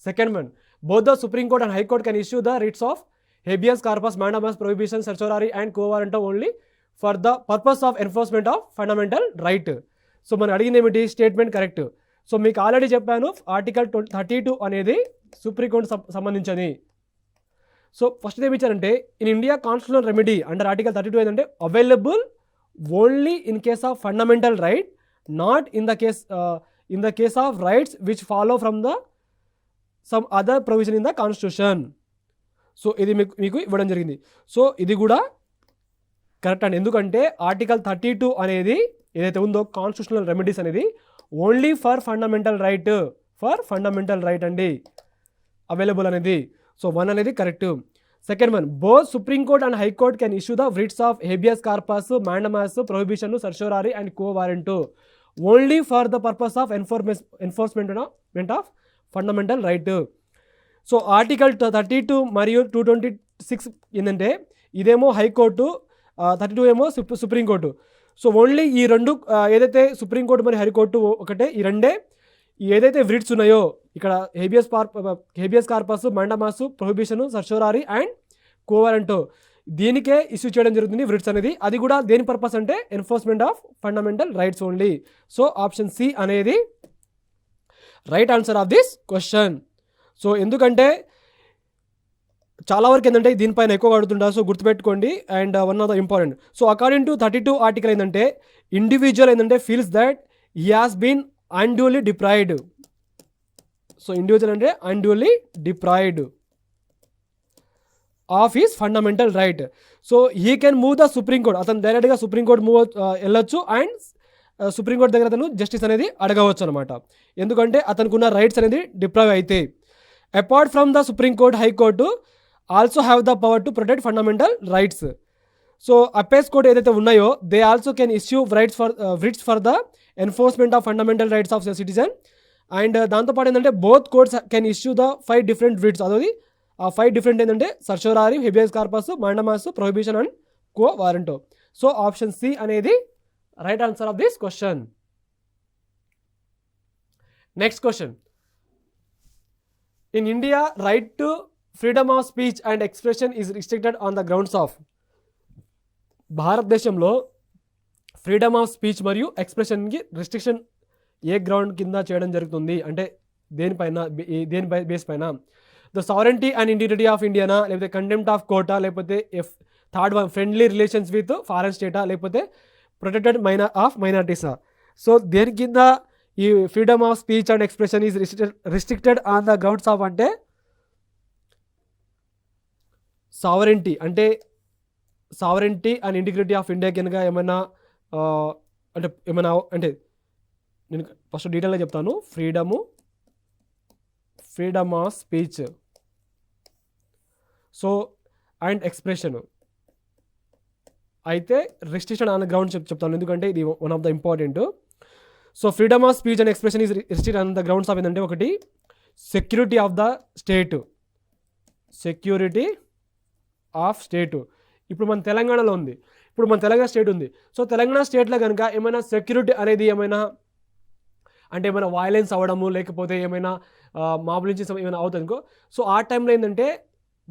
Second one, both the Supreme Court and High Court can issue the writs of habeas corpus, mandamus, prohibition, certiorari and quo warranto only for the purpose of enforcement of fundamental right. So మనం అడిగింది ఏమిటి? Statement correct. సో మీకు ఆల్రెడీ చెప్పాను ఆర్టికల్ 32 అనేది సుప్రీంకోర్టు సంబంధించింది. సో ఫస్ట్ ఏమి ఇచ్చారంటే in India constitutional remedy under article 32 ఏంటంటే available only in case of fundamental right, not in the case of rights which follow from the sum other provision in the constitution. So ఇది మీకు ఇవ్వడం జరిగింది. సో ఇది కూడా కరెక్ట్ అండి. ఎందుకంటే ఆర్టికల్ 32 అనేది ఏదైతే ఉందో కాన్స్టిట్యూషనల్ రెమెడీస్ అనేది ఓన్లీ ఫర్ ఫండమెంటల్ రైట్ అండి అవైలబుల్ అనేది. సో 1 అనేది correct. Second one, both supreme court and high court can issue the writs of habeas corpus, mandamus, prohibition, certiorari and quo warrant only for the purpose of enforcement of fundamental right. So article 32 మరియు 226 ఏంటంటే ఇదేమో హైకోర్టు, 32 ఏమో సుప్రీంకోర్టు. సో ఓన్లీ ఈ రెండు ఏదైతే సుప్రీంకోర్టు మరియు హైకోర్టు ఒకటే, ఈ రెండే ఏదైతే రిట్స్ ఉన్నాయో ఇక్కడ habeas corpus, mandamus, prohibition, certiorari and quo warranto దీనికే ఇష్యూ చేయడం జరుగుతుంది రిట్స్ అనేది. అది కూడా దేని పర్పస్ అంటే enforcement of fundamental rights only. So option C అనేది right answer of this question. So ఎందుకంటే చాలా వరకు ఏంటంటే దీనిపైన ఎక్కువ అడుగుతుంటారు, సో గుర్తుపెట్టుకోండి. And one of the important, so according to 32 article ఏంటంటే ఇండివిజువల్ ఏంటంటే feels that he has been unduly deprived. So individual అంటే unduly deprived of his fundamental right. So he can move the supreme court, అతను డైరెక్ట్గా సుప్రీంకోర్టు వెళ్ళొచ్చు అండ్ సుప్రీంకోర్టు దగ్గర అతను జస్టిస్ అనేది అడగవచ్చు అనమాట. ఎందుకంటే అతనికి ఉన్న రైట్స్ అనేది డిప్రైవ్ అయితే. Apart from the supreme court, high court also have the power to protect fundamental rights. So apex court ఏదైతే ఉన్నాయో they also can issue writs for the enforcement of fundamental rights of citizen. And దాంతోపాటు ఏంటంటే both courts can issue the 5 different writs. అదొది ఆ 5 డిఫరెంట్ ఏంటంటే certiorari, habeas corpus, mandamus, prohibition and quo warranto. So option C అనేది right answer of this question. Next question, in India right to freedom of speech and expression is restricted on the grounds of. భారతదేశంలో ఫ్రీడమ్ ఆఫ్ స్పీచ్ మరియు ఎక్స్ప్రెషన్కి రిస్ట్రిక్షన్ ఏ గ్రౌండ్ కింద చేయడం జరుగుతుంది అంటే దేని బేస్ పైన? The sovereignty and integrity of ఇండియానా, లేకపోతే కంటెంప్ట్ ఆఫ్ కోర్టా, లేకపోతే third one friendly relations with foreign స్టేటా, లేకపోతే ప్రొటెక్టెడ్ మైనారిటీసా? సో దేని కింద ఈ freedom of speech and expression is restricted on the grounds of అంటే sovereignty and integrity of India కనుక ఏమైనా అంటే నేను ఫస్ట్ డీటెయిల్గా చెప్తాను. Freedom of speech so and expression అయితే రిస్ట్రిక్షన్ ఆన్ ద గ్రౌండ్ చెప్తాను, ఎందుకంటే ఇది one of the important. So freedom of speech and expression is restricted on the grounds of ఏంటంటే ఒకటి సెక్యూరిటీ ఆఫ్ ద స్టేట్. ఇప్పుడు మన తెలంగాణలో ఉంది, ఇప్పుడు మన తెలంగాణ స్టేట్ ఉంది. సో తెలంగాణ స్టేట్లో కనుక ఏమైనా సెక్యూరిటీ అనేది ఏమైనా వైలెన్స్ అవ్వడము, లేకపోతే ఏమైనా మాబుల నుంచి ఏమైనా అవుతుంది అనుకో, సో ఆ టైంలో ఏంటంటే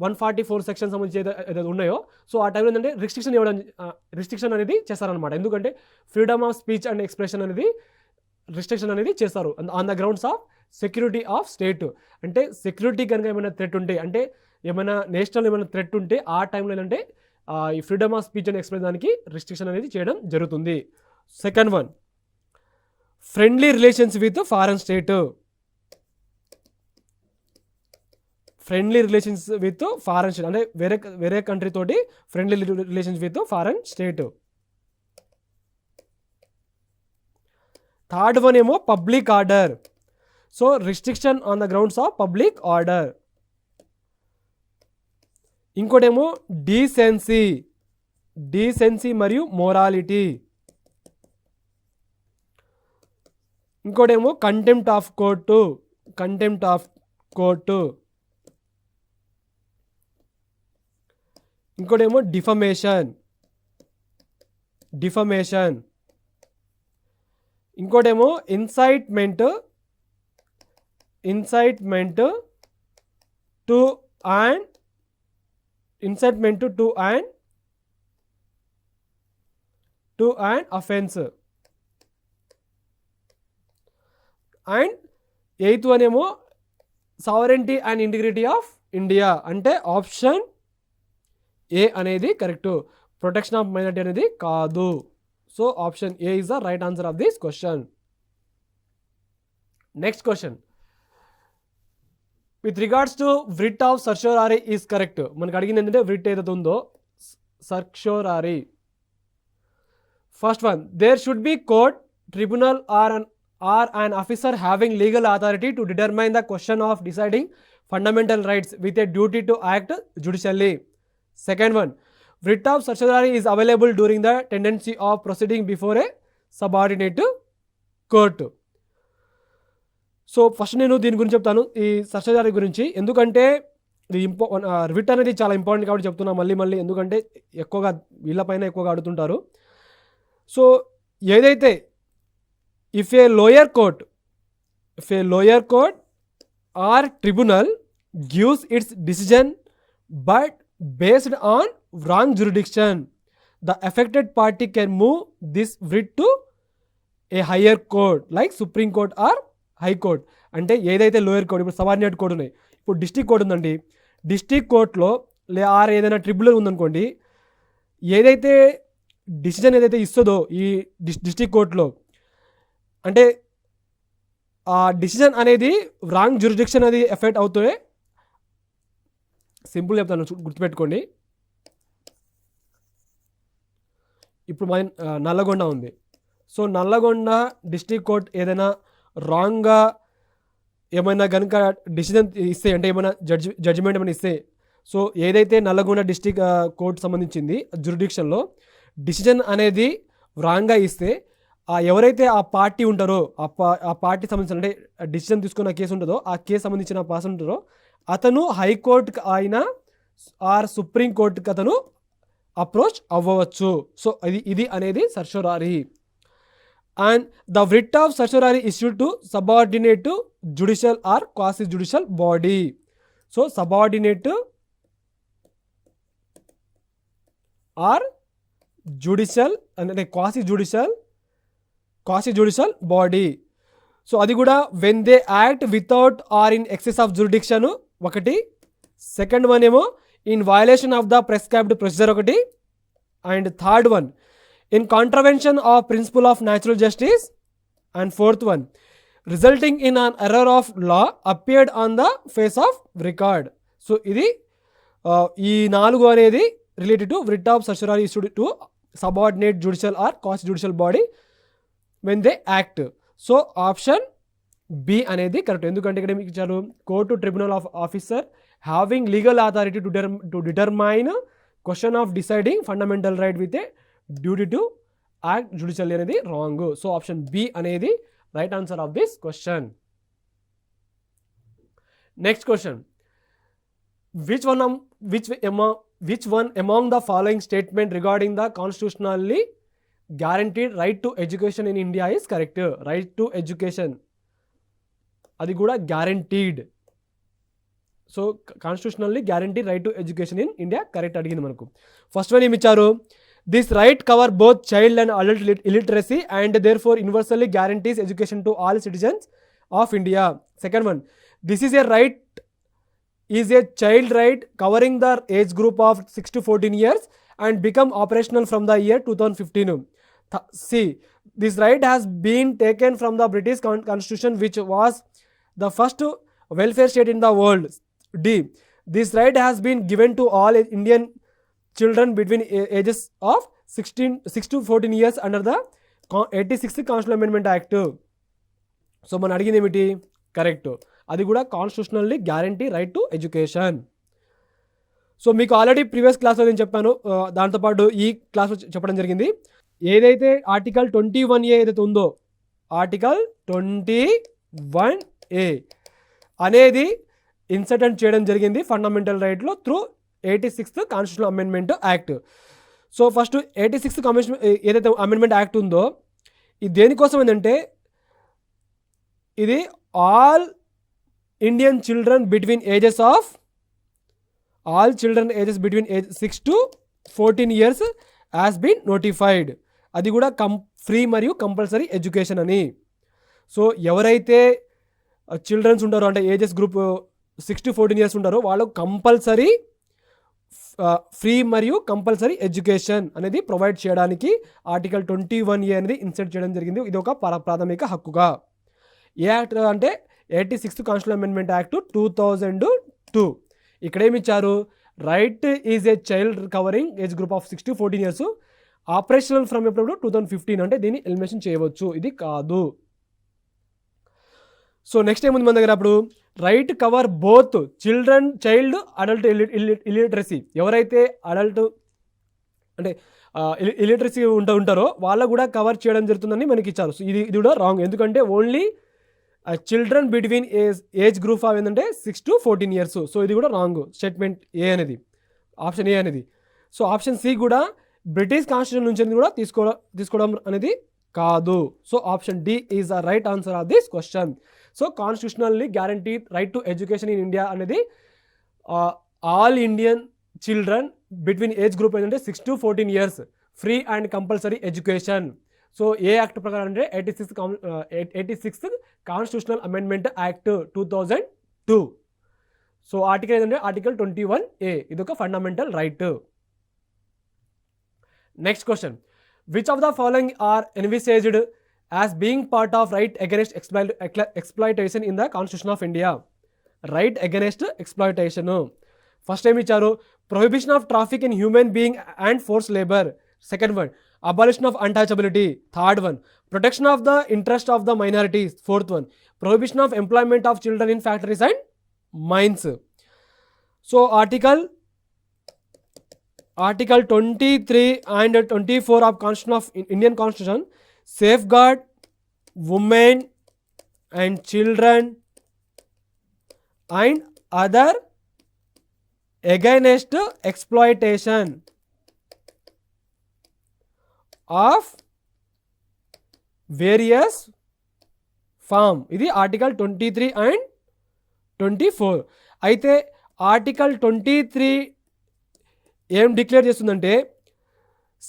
144 సెక్షన్ సంబంధించి ఏదైతే ఉన్నాయో సో ఆ టైంలో ఏంటంటే రిస్ట్రిక్షన్ అనేది చేస్తారనమాట. ఎందుకంటే freedom of speech and expression అనేది రిస్ట్రిక్షన్ అనేది చేస్తారు on the grounds of security of state. అంటే సెక్యూరిటీ కనుక ఏమైనా థ్రెట్ ఉంటే, అంటే ఏమైనా నేషనల్ ఏమైనా థ్రెట్ ఉంటే ఆ టైంలో ఏంటంటే ఈ freedom of speech and express దానికి రిస్ట్రిక్షన్ అనేది చేయడం జరుగుతుంది. Second one, friendly relations with foreign state. అంటే వేరే కంట్రీ తోటి friendly relations with foreign state. Third one ఏమో public order. So restriction on the grounds of public order. ఇంకోటేమో డీసెన్సీ మరియు మోరాలిటీ. ఇంకోటేమో కంటెంప్ట్ ఆఫ్ కోర్టు. ఇంకోటేమో డిఫమేషన్. ఇంకోటేమో incitement to and incitement to an offense. And eighth one ఏమో sovereignty and integrity of India, అంటే ఆప్షన్ ఏ అనేది కరెక్ట్. ప్రొటెక్షన్ ఆఫ్ మైనారిటీ అనేది కాదు. So option A is the right answer of this question. Next question, with regards to writ of certiorari is correct. మనకు అడిగింది ఏంటంటే writ ఏదైతే ఉందో certiorari. First one, there should be court, tribunal or an officer having legal authority to determine the question of deciding fundamental rights with a duty to act judicially. Second one, writ of certiorari is available during the tendency of proceeding before a subordinate court. So ఫస్ట్ నేను దీని గురించి చెప్తాను, ఈ certiorari గురించి. ఎందుకంటే ఇది రిట్ అనేది చాలా ఇంపార్టెంట్ కాబట్టి చెప్తున్నా మళ్ళీ, ఎందుకంటే ఎక్కువగా వీళ్ళపైన ఎక్కువగా అడుగుతుంటారు. సో ఏదైతే if a lower court or tribunal gives its decision but based on wrong jurisdiction, the affected party can move this writ to a higher court like Supreme Court or High Court. అంటే ఏదైతే లోయర్ కోర్ట్, ఇప్పుడు సబార్డినేట్ కోర్ట్ ఉన్నాయి, ఇప్పుడు డిస్ట్రిక్ట్ కోర్ట్ ఉందండి, డిస్ట్రిక్ట్ కోర్టులో ఆర్ ఏదైనా ట్రిబ్యునల్ ఉందనుకోండి, ఏదైతే డిసిజన్ ఏదైతే ఇస్తుందో ఈ డిస్ట్రిక్ట్ కోర్టులో, అంటే ఆ డిసిజన్ అనేది రాంగ్ జ్యూరిడిక్షన్ అది ఎఫెక్ట్ అవుతుంది. సింపుల్ చెప్తాను, గుర్తుపెట్టుకోండి. ఇప్పుడు మన నల్లగొండ ఉంది. సో నల్లగొండ డిస్ట్రిక్ట్ కోర్ట్ ఏదైనా రాంగ్గా ఏమైనా కనుక డిసిజన్ ఇస్తే, అంటే ఏమైనా జడ్జిమెంట్ ఏమైనా ఇస్తే, సో ఏదైతే నల్లగొండ డిస్ట్రిక్ట్ కోర్ట్ సంబంధించింది జ్యూరిడిక్షన్లో డిసిజన్ అనేది రాంగ్గా ఇస్తే, ఎవరైతే ఆ పార్టీ ఉంటారో ఆ పార్టీ సంబంధించిన, అంటే డిసిజన్ తీసుకున్న కేసు ఉంటుందో ఆ కేసు సంబంధించిన పర్సన్ ఉంటారో అతను హైకోర్టుకి అయినా ఆర్ సుప్రీం కోర్టుకి అతను అప్రోచ్ అవ్వవచ్చు. సో ఇది అనేది certiorari. And the writ of certiorari issued to subordinate to judicial or quasi judicial body. So subordinate or judicial అంటే quasi judicial body. సో అది కూడా when they act without or in excess of jurisdiction ఒకటి. సెకండ్ వన్ ఏమో in violation of the prescribed procedure ఒకటి. And third one in contravention of principle of natural justice. And fourth one resulting in an error of law appeared on the face of record. So ఇది ఈ 4 అనేది related to writ of certiorari issued to subordinate judicial or quasi judicial body when they act. So option B అనేది కరెక్ట్. ఎందుకంటే ఇక్కడ మీకు ఇచ్చారు court tribunal of officer having legal authority to determine question of deciding fundamental right with a duty to act judicially అనేది రాంగ్. సో ఆప్షన్ బి అనేది right answer of this question. Next question, which one among the following statement regarding the constitutionally guaranteed right to education in India is correct? Right to education అది కూడా guaranteed. So constitutionally guarantee right to education in India correct అడిగింది మనకు. ఫస్ట్ వన్ ఏమి ఇచ్చారు, this right cover both child and adult illiteracy and therefore universally guarantees education to all citizens of India. Second one, this is a right is a child right covering the age group of 6 to 14 years and become operational from the year 2015. C, this right has been taken from the British Constitution, which was the first welfare state in the world. D, this right has been given to all Indian children between ages of 6 to 14 years under the 86th Constitutional Amendment Act. So మనం అడిగింది ఏమిటి, కరెక్ట్. అది కూడా constitutionally guarantee right to education. So మీకు ఆల్రెడీ ప్రీవియస్ క్లాస్లో నేను చెప్పాను, దాంతోపాటు ఈ క్లాస్లో చెప్పడం జరిగింది. ఏదైతే ఆర్టికల్ 21A ఏదైతే ఉందో, ఆర్టికల్ 21A అనేది ఇన్సర్టెంట్ చేయడం జరిగింది ఫండమెంటల్ రైట్లో through 86th constitutional amendment act. So first 86th ఏదైతే అమెండ్మెంట్ యాక్ట్ ఉందో ఇది దేనికోసం ఏంటంటే, ఇది all Indian children between ages of all children ages between age 6 to 14 years has been notified. అది కూడా ఫ్రీ మరియు కంపల్సరీ ఎడ్యుకేషన్ అని. సో ఎవరైతే చిల్డ్రన్స్ ఉంటారో అంటే ఏజెస్ గ్రూప్ 6 to 14 years ఉంటారో వాళ్ళకు కంపల్సరీ ఫ్రీ మరియు కంపల్సరీ ఎడ్యుకేషన్ అనేది ప్రొవైడ్ చేయడానికి ఆర్టికల్ 21A అనేది ఇన్సర్ట్ చేయడం జరిగింది. ఇది ఒక ప్రాథమిక హక్కుగా. ఏ యాక్ట్ అంటే 86th కాన్స్టిట్యూషనల్ అమెండ్మెంట్ యాక్ట్ 2002. ఇక్కడ ఏమి ఇచ్చారు, right is a child covering age group of 6 to 14 years operational from ఎప్పుడు 2015 అంటే దీన్ని ఎలిమినేషన్ చేయవచ్చు, ఇది కాదు. సో నెక్స్ట్ ఏముంది మన దగ్గర, అప్పుడు right cover both child adult illiteracy. ఎవరైతే అడల్ట్ అంటే ఇలిటరసీ ఉంటారో వాళ్ళకు కూడా కవర్ చేయడం జరుగుతుందని మనకి ఇచ్చారు. సో ఇది కూడా రాంగ్. ఎందుకంటే only children between age group of ఏంటంటే 6 to 14 years. సో ఇది కూడా రాంగ్ స్టేట్మెంట్ ఏ అనేది, ఆప్షన్ ఏ అనేది. సో ఆప్షన్ సి కూడా బ్రిటిష్ కాన్స్టిట్యూషన్ నుంచి కూడా తీసుకోవడం అనేది కాదు. So option D is the right answer of this question. So constitutionally guaranteed right to education in India అనేది all Indian children between age group ఏంటంటే 6 to 14 years free and compulsory education. So ఏ యాక్ట్ ప్రకారం అంటే 86th constitutional amendment act 2002. So article ఏంటంటే ఆర్టికల్ 21A. ఇది ఒక fundamental right. Next question, which of the following are envisaged as being part of right against exploitation in the constitution of India? Right against exploitation first ఏమి ఇచ్చారు, prohibition of traffic in human being and force labour. Second one, abolition of untouchability. Third one, protection of the interest of the minorities. Fourth one, prohibition of employment of children in factories and mines. So article 23 and 24 of Constitution of Indian Constitution safeguard women and children and other against exploitation of various form. ఇది ఆర్టికల్ 23 and 24. అయితే ఆర్టికల్ 23 ఏం డిక్లేర్ చేస్తుందంటే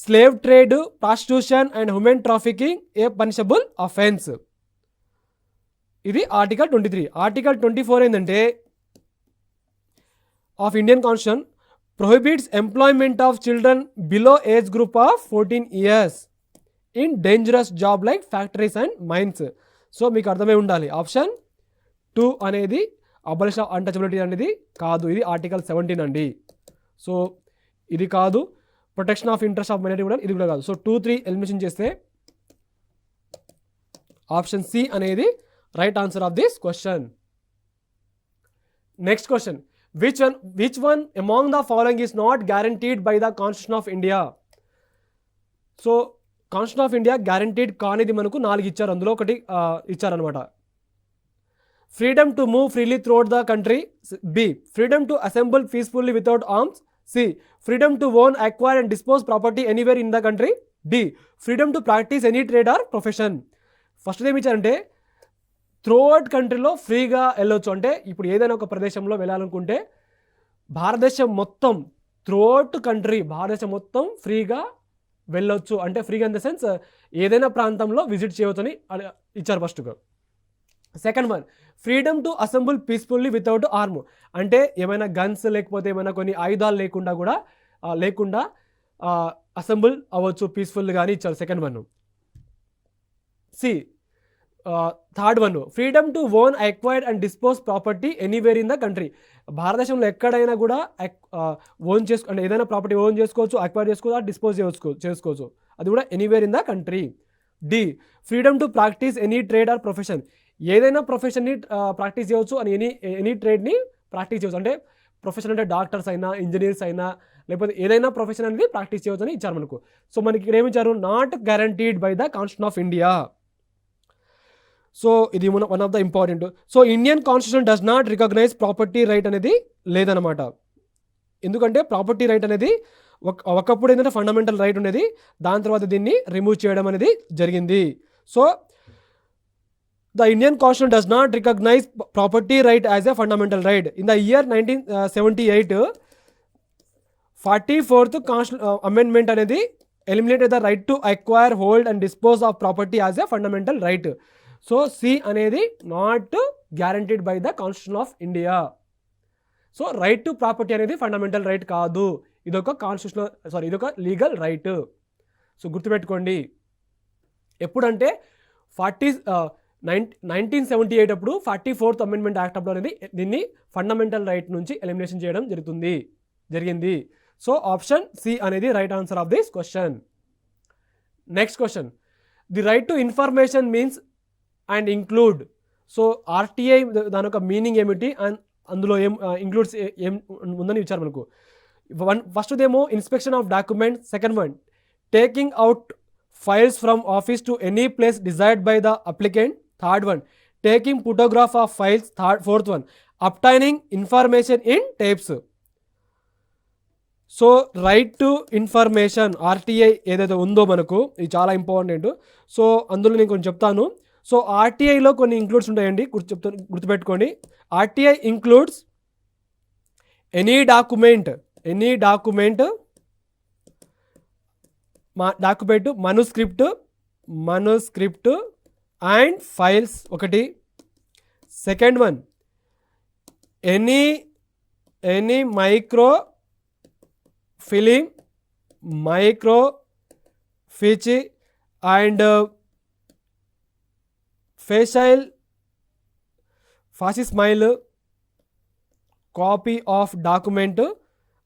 slave trade, prostitution and human trafficking a punishable offence. ఇది ఆర్టికల్ 23. ఆర్టికల్ 24 ఏంటంటే of Indian constitution prohibits employment of children below age group of 14 years in dangerous job like factories and mines. So మీకు అర్థమై ఉండాలి, ఆప్షన్ 2 అనేది అబాలిషన్ ఆఫ్ అన్టచబిలిటీ అనేది కాదు, ఇది ఆర్టికల్ 17 అండి. సో ఇది కాదు. Protection of interest of minority కూడా ఇది కూడా కాదు. సో 2, 3 ఎలిమినేషన్ చేస్తే ఆప్షన్ సి అనేది right answer of this question. Next question, which one among the following is not guaranteed by the Constitution of India? So constitution of India guaranteed కానిది మనకు 4 ఇచ్చారు, అందులో ఒకటి ఇచ్చారనమాట. Freedom to move freely throughout the country. B, freedom to assemble peacefully without arms. C, freedom to own, acquire and dispose property anywhere in the country. D, freedom to practise any trade or profession. First ఏమి ఇచ్చారంటే త్రూఅవుట్ కంట్రీలో ఫ్రీగా వెళ్ళొచ్చు. అంటే ఇప్పుడు ఏదైనా ఒక ప్రదేశంలో వెళ్ళాలనుకుంటే భారతదేశం మొత్తం త్రూఅవుట్ కంట్రీ భారతదేశం మొత్తం ఫ్రీగా వెళ్ళొచ్చు. అంటే ఫ్రీగా ఇన్ ద సెన్స్ ఏదైనా ప్రాంతంలో విజిట్ చేయవచ్చు అని ఇచ్చారు ఫస్ట్గా. Second one, freedom to assemble peacefully without arm. అంటే ఏమైనా గన్స్ లేకపోతే ఏమైనా కొన్ని ఆయుధాలు లేకుండా అసెంబుల్ అవ్వచ్చు పీస్ఫుల్గా అని ఇచ్చారు second one. C, third one, freedom to own, acquired and dispose property anywhere in the country. భారతదేశంలో ఎక్కడైనా కూడా ఓన్ అంటే ఏదైనా ప్రాపర్టీ ఓన్ చేసుకోవచ్చు, అక్వైర్ చేసుకోవచ్చు, డిస్పోజ్ చేసుకోవచ్చు, అది కూడా anywhere in the country. D, freedom to practise any trade or profession. ఏదైనా ప్రొఫెషన్ని ప్రాక్టీస్ చేయవచ్చు అని ఎనీ ట్రేడ్ని ప్రాక్టీస్ చేయవచ్చు. అంటే ప్రొఫెషన్ అంటే డాక్టర్స్ అయినా, ఇంజనీర్స్ అయినా, లేకపోతే ఏదైనా ప్రొఫెషన్ అనేది ప్రాక్టీస్ చేయవచ్చు అని ఇచ్చారు మనకు. సో మనకి ఇక్కడ ఏమి ఇచ్చారు, not guaranteed by the constitution of India. So ఇది one of the important. So Indian constitution does not recognise property right అనేది లేదనమాట. ఎందుకంటే ప్రాపర్టీ రైట్ అనేది ఒకప్పుడు ఏంటంటే ఫండమెంటల్ రైట్ ఉండేది, దాని తర్వాత దీన్ని రిమూవ్ చేయడం అనేది జరిగింది. So the Indian constitution does not recognise property right as a fundamental right. In the year 1978 44th amendment అనేది eliminated the right to acquire, hold and dispose of property as a fundamental right. So C అనేది not guaranteed by the constitution of India. So right to property అనేది ఫండమెంటల్ రైట్ కాదు, ఇదొక ఇదొక లీగల్ రైట్. సో గుర్తుపెట్టుకోండి, ఎప్పుడంటే 1978 అప్పుడు 44th అమెండ్మెంట్ యాక్ట్ అప్పుడు అనేది దీన్ని ఫండమెంటల్ రైట్ నుంచి ఎలిమినేషన్ చేయడం జరిగింది. సో ఆప్షన్ సి అనేది right answer of this question. Next question, the right to information means and include. So RTI దాని యొక్క మీనింగ్ ఏమిటి అండ్ అందులో ఇంక్లూడ్స్ ఏం ఉందని ఇచ్చారు మనకు. ఫస్ట్ ఏమో inspection of document, second one taking out files from office to any place desired by the applicant, third one taking photograph of files, fourth one obtaining information in tapes. So right to information RTI ఏదైతే ఉందో మనకు ఇది చాలా ఇంపార్టెంట్. సో అందులో నేను కొంచెం చెప్తాను. సో ఆర్టీఐలో కొన్ని ఇంక్లూడ్స్ ఉంటాయండి, గుర్తుపెట్టుకోండి. RTI includes any document manuscript and files ఒకటి. Second one any microfiche and facsimile copy of document.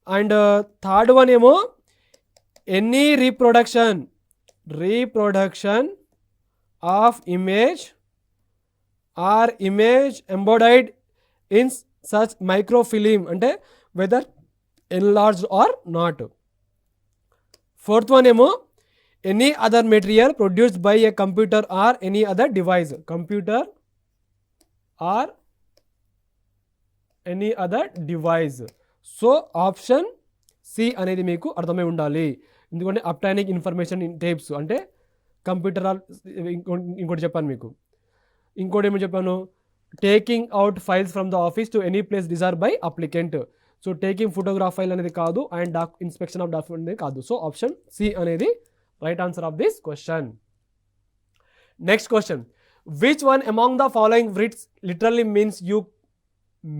And third one ఏమో any reproduction of image or image embodied in such microfilm, అంటే whether enlarged or not. Fourth one ఏమో any other material produced by a computer or any other device, so option C అనేది మీకు అర్థమై ఉండాలి. ఎందుకంటే అబ్టైనింగ్ ఇన్ఫర్మేషన్ ఇన్ టేప్స్ అంటే కంప్యూటర్, ఇంకోటి చెప్పాను మీకు. ఇంకోటి ఏమో చెప్పాను, taking out files from the office to any place desired by applicant. So taking photograph file అనేది కాదు అండ్ ఇన్స్పెక్షన్ ఆఫ్ డాక్యుమెంట్ అనేది కాదు. సో ఆప్షన్ సి అనేది right answer of this question. Next question, which one among the following writs literally means you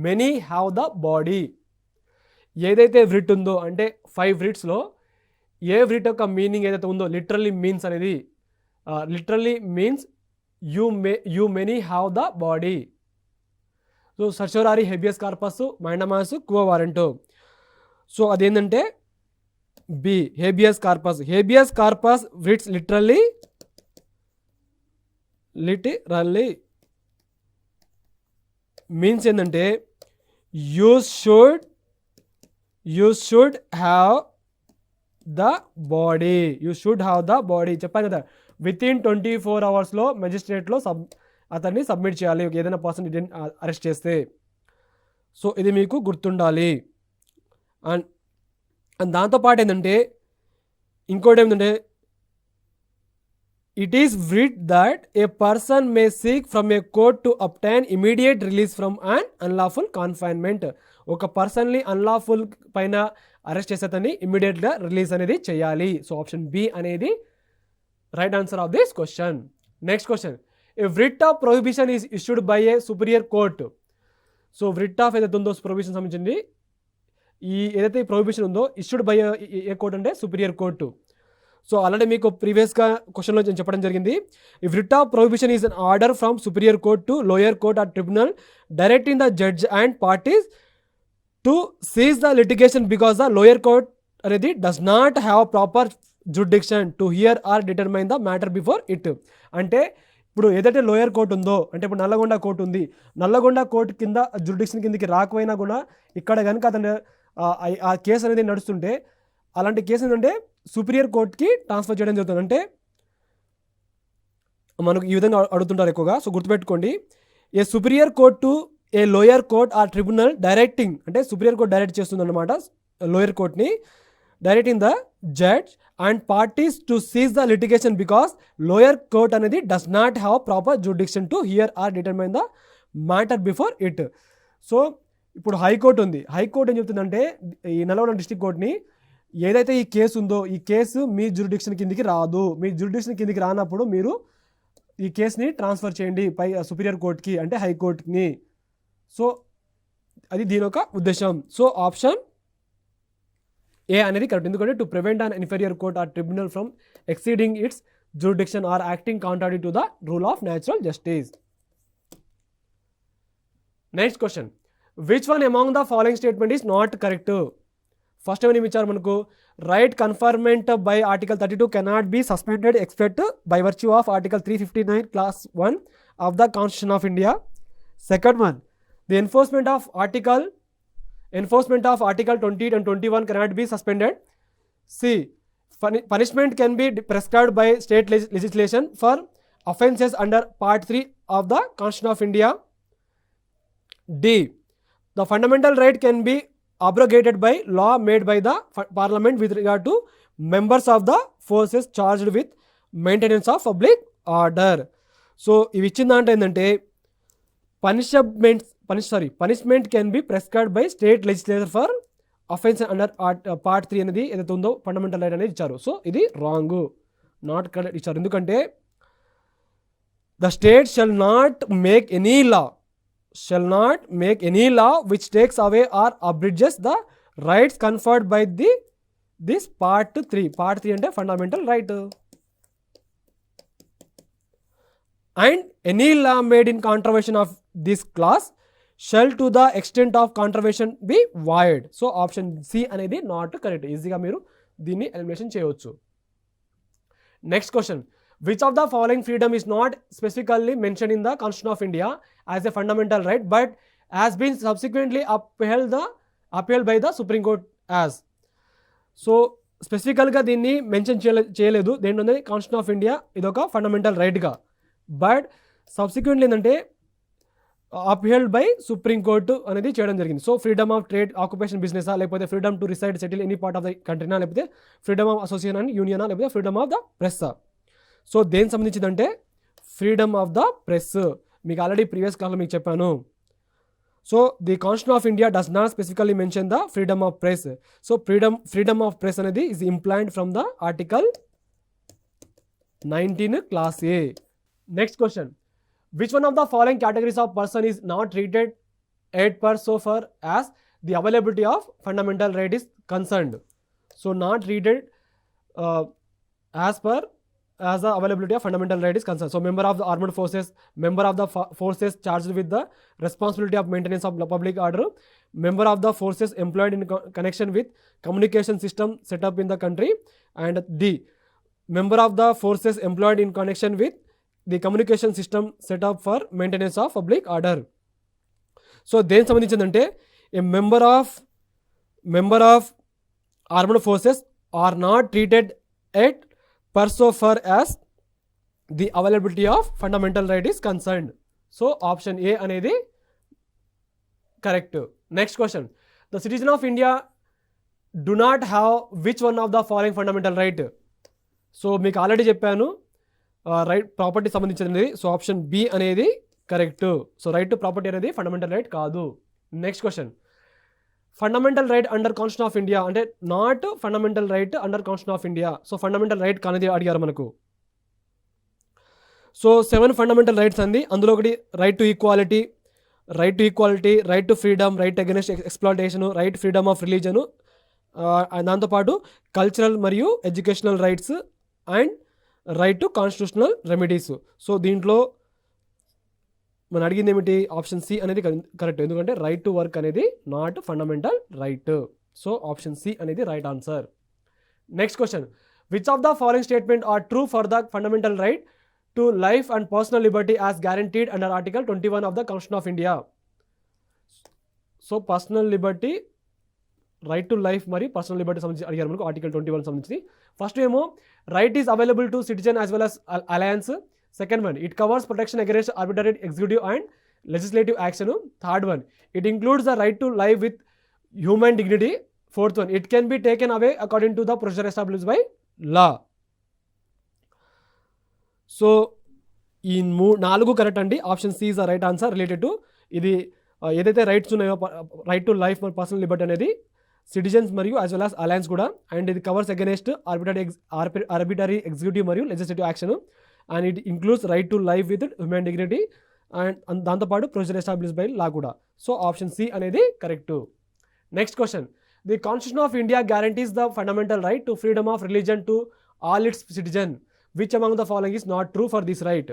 may have the body. ఏదైతే writ ఉందో అంటే 5 writsలో ఏ writ యొక్క మీనింగ్ ఏదైతే ఉందో లిటరల్లీ మీన్స్ అనేది you may have the body. So certiorari, habeas corpus, mandamus, quo warranto. So అదేంటంటే B habeas corpus. Habeas corpus writs literally means ఏంటంటే you should have the body. చెప్పాను కదా, వితిన్ 24 అవర్స్లో మెజిస్ట్రేట్లో అతన్ని సబ్మిట్ చేయాలి ఏదైనా పర్సన్ అరెస్ట్ చేస్తే. సో ఇది మీకు గుర్తుండాలి. అండ్ దాంతోపాటు ఏంటంటే ఇంకోటి ఏమిటంటే it is writ that a person may seek from a court to obtain immediate release from an unlawful confinement. ఒక పర్సన్ని అన్లాఫుల్ పైన అరెస్ట్ చేసేతని ఇమ్మీడియట్గా రిలీజ్ అనేది చేయాలి. సో ఆప్షన్ బి అనేది right answer of this question. Next question, A writ of prohibition is issued by a superior court. So writ of ఏదైతే ఉందో ప్రొహిబిషన్ సంబంధించింది, ఈ ఏదైతే ప్రొహిబిషన్ ఉందో ఇష్యూడ్ బై ఏ కోర్ట్ అంటే సుపీరియర్ కోర్టు. సో అలాంటి మీకు ప్రీవియస్గా క్వశ్చన్లో నేను చెప్పడం జరిగింది. If writ of prohibition is an order from superior court to lower court or tribunal directing the judge and parties to cease the litigation because the lower court అనేది does not have proper jurisdiction to hear or determine the matter before it. అంటే ఇప్పుడు ఏదైతే లోయర్ కోర్ట్ ఉందో అంటే ఇప్పుడు నల్లగొండ కోర్టు ఉంది, నల్లగొండ కోర్టు కింద జ్యురిడిక్షన్ కిందకి రాకపోయినా కూడా ఇక్కడ కనుక అతను ఆ కేసు అనేది నడుస్తుంటే అలాంటి కేసు ఏంటంటే సుపీరియర్ కోర్ట్కి ట్రాన్స్ఫర్ చేయడం జరుగుతుంది. అంటే మనకు ఈ విధంగా అడుగుతుంటారు ఎక్కువగా. సో గుర్తుపెట్టుకోండి, a superior court to a lower court a tribunal directing, అంటే సుపీరియర్ కోర్ట్ డైరెక్ట్ చేస్తుంది అనమాట లోయర్ కోర్ట్ని, directing the judge and parties to cease the litigation because lower court అనేది does not have proper jurisdiction to hear or determine the matter before it. So ఇప్పుడు హైకోర్టు ఉంది, హైకోర్టు ఏం చెప్తుందంటే ఈ నల్గొండ డిస్ట్రిక్ట్ కోర్ట్ని ఏదైతే ఈ కేసు ఉందో ఈ కేసు మీ జ్యూరిడిక్షన్ కిందికి రాదు. మీ జ్యూరిడిక్షన్ కిందికి రానప్పుడు మీరు ఈ కేసుని ట్రాన్స్ఫర్ చేయండి పై సుపీరియర్ కోర్ట్కి అంటే హైకోర్టుని. సో అది దీని యొక్క ఉద్దేశం. సో ఆప్షన్ ఏ అనేది కరెక్ట్. ఎందుకంటే to prevent an inferior court or tribunal from exceeding its jurisdiction or acting contrary to the rule of natural justice. Next question. Which one among the following statement is not correct? First one ఇచ్చారు మనకు, right conferment by article 32 cannot be suspended except by virtue of article 359 class 1 of the Constitution of India. Second one, the enforcement of article 20 and 21 cannot be suspended. C, punishment can be prescribed by state legislation for offences under part 3 of the Constitution of India. D, the fundamental right can be abrogated by law made by the parliament with regard to members of the forces charged with maintenance of public order. So ఇవి ఇచ్చిన దాంట్లో ఏంటంటే punishment can be prescribed by state legislature for offence under part 3 అనేది ఏదైతే ఉందో ఫండమెంటల్ రైట్ అనేది ఇచ్చారు. సో ఇది రాంగ్, నాట్ కరెక్ట్ ఇచ్చారు. ఎందుకంటే the state shall not make any law which takes away or abridges the rights conferred by this part 3. Part 3 అంటే fundamental right. And any law made in contravention of this clause shall to the extent of contravention be void. So option C అనేది నాట్ కరెక్ట్. ఈజీగా మీరు దీన్ని ఎలిమినేషన్ చేయవచ్చు. Next question, which of the following freedom is not specifically mention in the constitution of India as a fundamental right but has been subsequently upheld by the supreme court as. So స్పెసిఫికల్గా దీన్ని మెన్షన్ చేయలేదు దేంట్లోనే కాన్స్టిట్యూషన్ ఆఫ్ ఇండియా ఇదొక ఫండమెంటల్ రైట్గా, బట్ సబ్సిక్వెంట్లీ ఏంటంటే అప్హెల్డ్ బై సుప్రీం కోర్టు అనేది చేయడం జరిగింది. So freedom of trade, occupation, బిజినెసా, లేకపోతే freedom to reside settle any part of the కంట్రీనా, లేకపోతే ఫ్రీడమ్ ఆఫ్ అసోసియేషన్ అండ్ యూనియనా, లేకపోతే ఫ్రీడమ్ ఆఫ్ ద ప్రెస్సా. సో దేనికి సంబంధించిందంటే ఫ్రీడమ్ ఆఫ్ ద ప్రెస్. మీకు ఆల్రెడీ ప్రీవియస్ క్లాస్లో మీకు చెప్పాను. So the constitution of India does not specifically mention the freedom of press. So freedom of press అనేది is implied from the article 19 class A. Next question. Which one of the following categories of person is not treated at per so far as the availability of fundamental right is concerned? So not treated as the availability of fundamental right is concerned. So member of the armed forces, member of the forces charged with the responsibility of maintenance of public order, member of the forces employed in connection with communication system set up in the country, and D, member of the forces employed in connection with the communication system set up for maintenance of public order. So దేనికి సంబంధించిందంటే a member of armed forces are not treated at per so far as the availability of fundamental right is concerned. So option A అనేది correct. Next question. The citizen of India do not have which one of the following fundamental right? So మీకు ఆల్రెడీ చెప్పాను రైట్ ప్రాపర్టీ సంబంధించినది. సో ఆప్షన్ బి అనేది correct. So right to property అనేది ఫండమెంటల్ రైట్ కాదు. Next question, fundamental right under constitution of India అంటే not fundamental right under constitution of India. So fundamental right కానిది అడిగారు మనకు. సో 7 ఫండమెంటల్ రైట్స్ అండి. అందులో ఒకటి right to equality, right to freedom, right against exploitation, right freedom of religion, దాంతోపాటు కల్చరల్ మరియు educational rights and right to constitutional remedies. So దీంట్లో మనం అడిగింది ఏమిటి? ఆప్షన్ సి అనేది కరెక్ట్. ఎందుకంటే రైట్ టు వర్క్ అనేది not fundamental right. So option C అనేది right answer. Next question, which of the following statement are true for the fundamental right to life and personal liberty as guaranteed under article 21 of the constitution of India? So personal Liberty, right to life మరియు పర్సనల్ లిబర్టీ సంబంధించి అడిగారు మనకు ఆర్టికల్ 21 సంబంధించి. ఫస్ట్ ఏమో right is available to citizen as well as alliance. Second one, it covers protection against arbitrary executive and legislative action. Third one, it includes the right to live with human dignity. Fourth one, it can be taken away according to the procedure established by law. So ఈ 4 కరెక్ట్ అండి. Option C is the right answer related to ఇది ఏదైతే రైట్స్ ఉన్నాయో రైట్ టు లైఫ్ మరియు పర్సనల్ లిబర్టీ అనేది సిటిజన్స్ మరియు యాజ్ వెల్ యాజ్ అలయన్స్ కూడా. అండ్ ఇది కవర్స్ అగెనెస్ట్ ఆర్బిటరీ ఎగ్జిక్యూటివ్ మరియు legislative action. And it includes right to life with human dignity and దాంతోపాటు ప్రొసీజర్ ఎస్టాబ్లిష్ బై లా కూడా. సో ఆప్షన్ సి అనేది correct. Next question, the constitution of India guarantees the fundamental right to freedom of religion to all its citizen. Which among the following is not true for this right?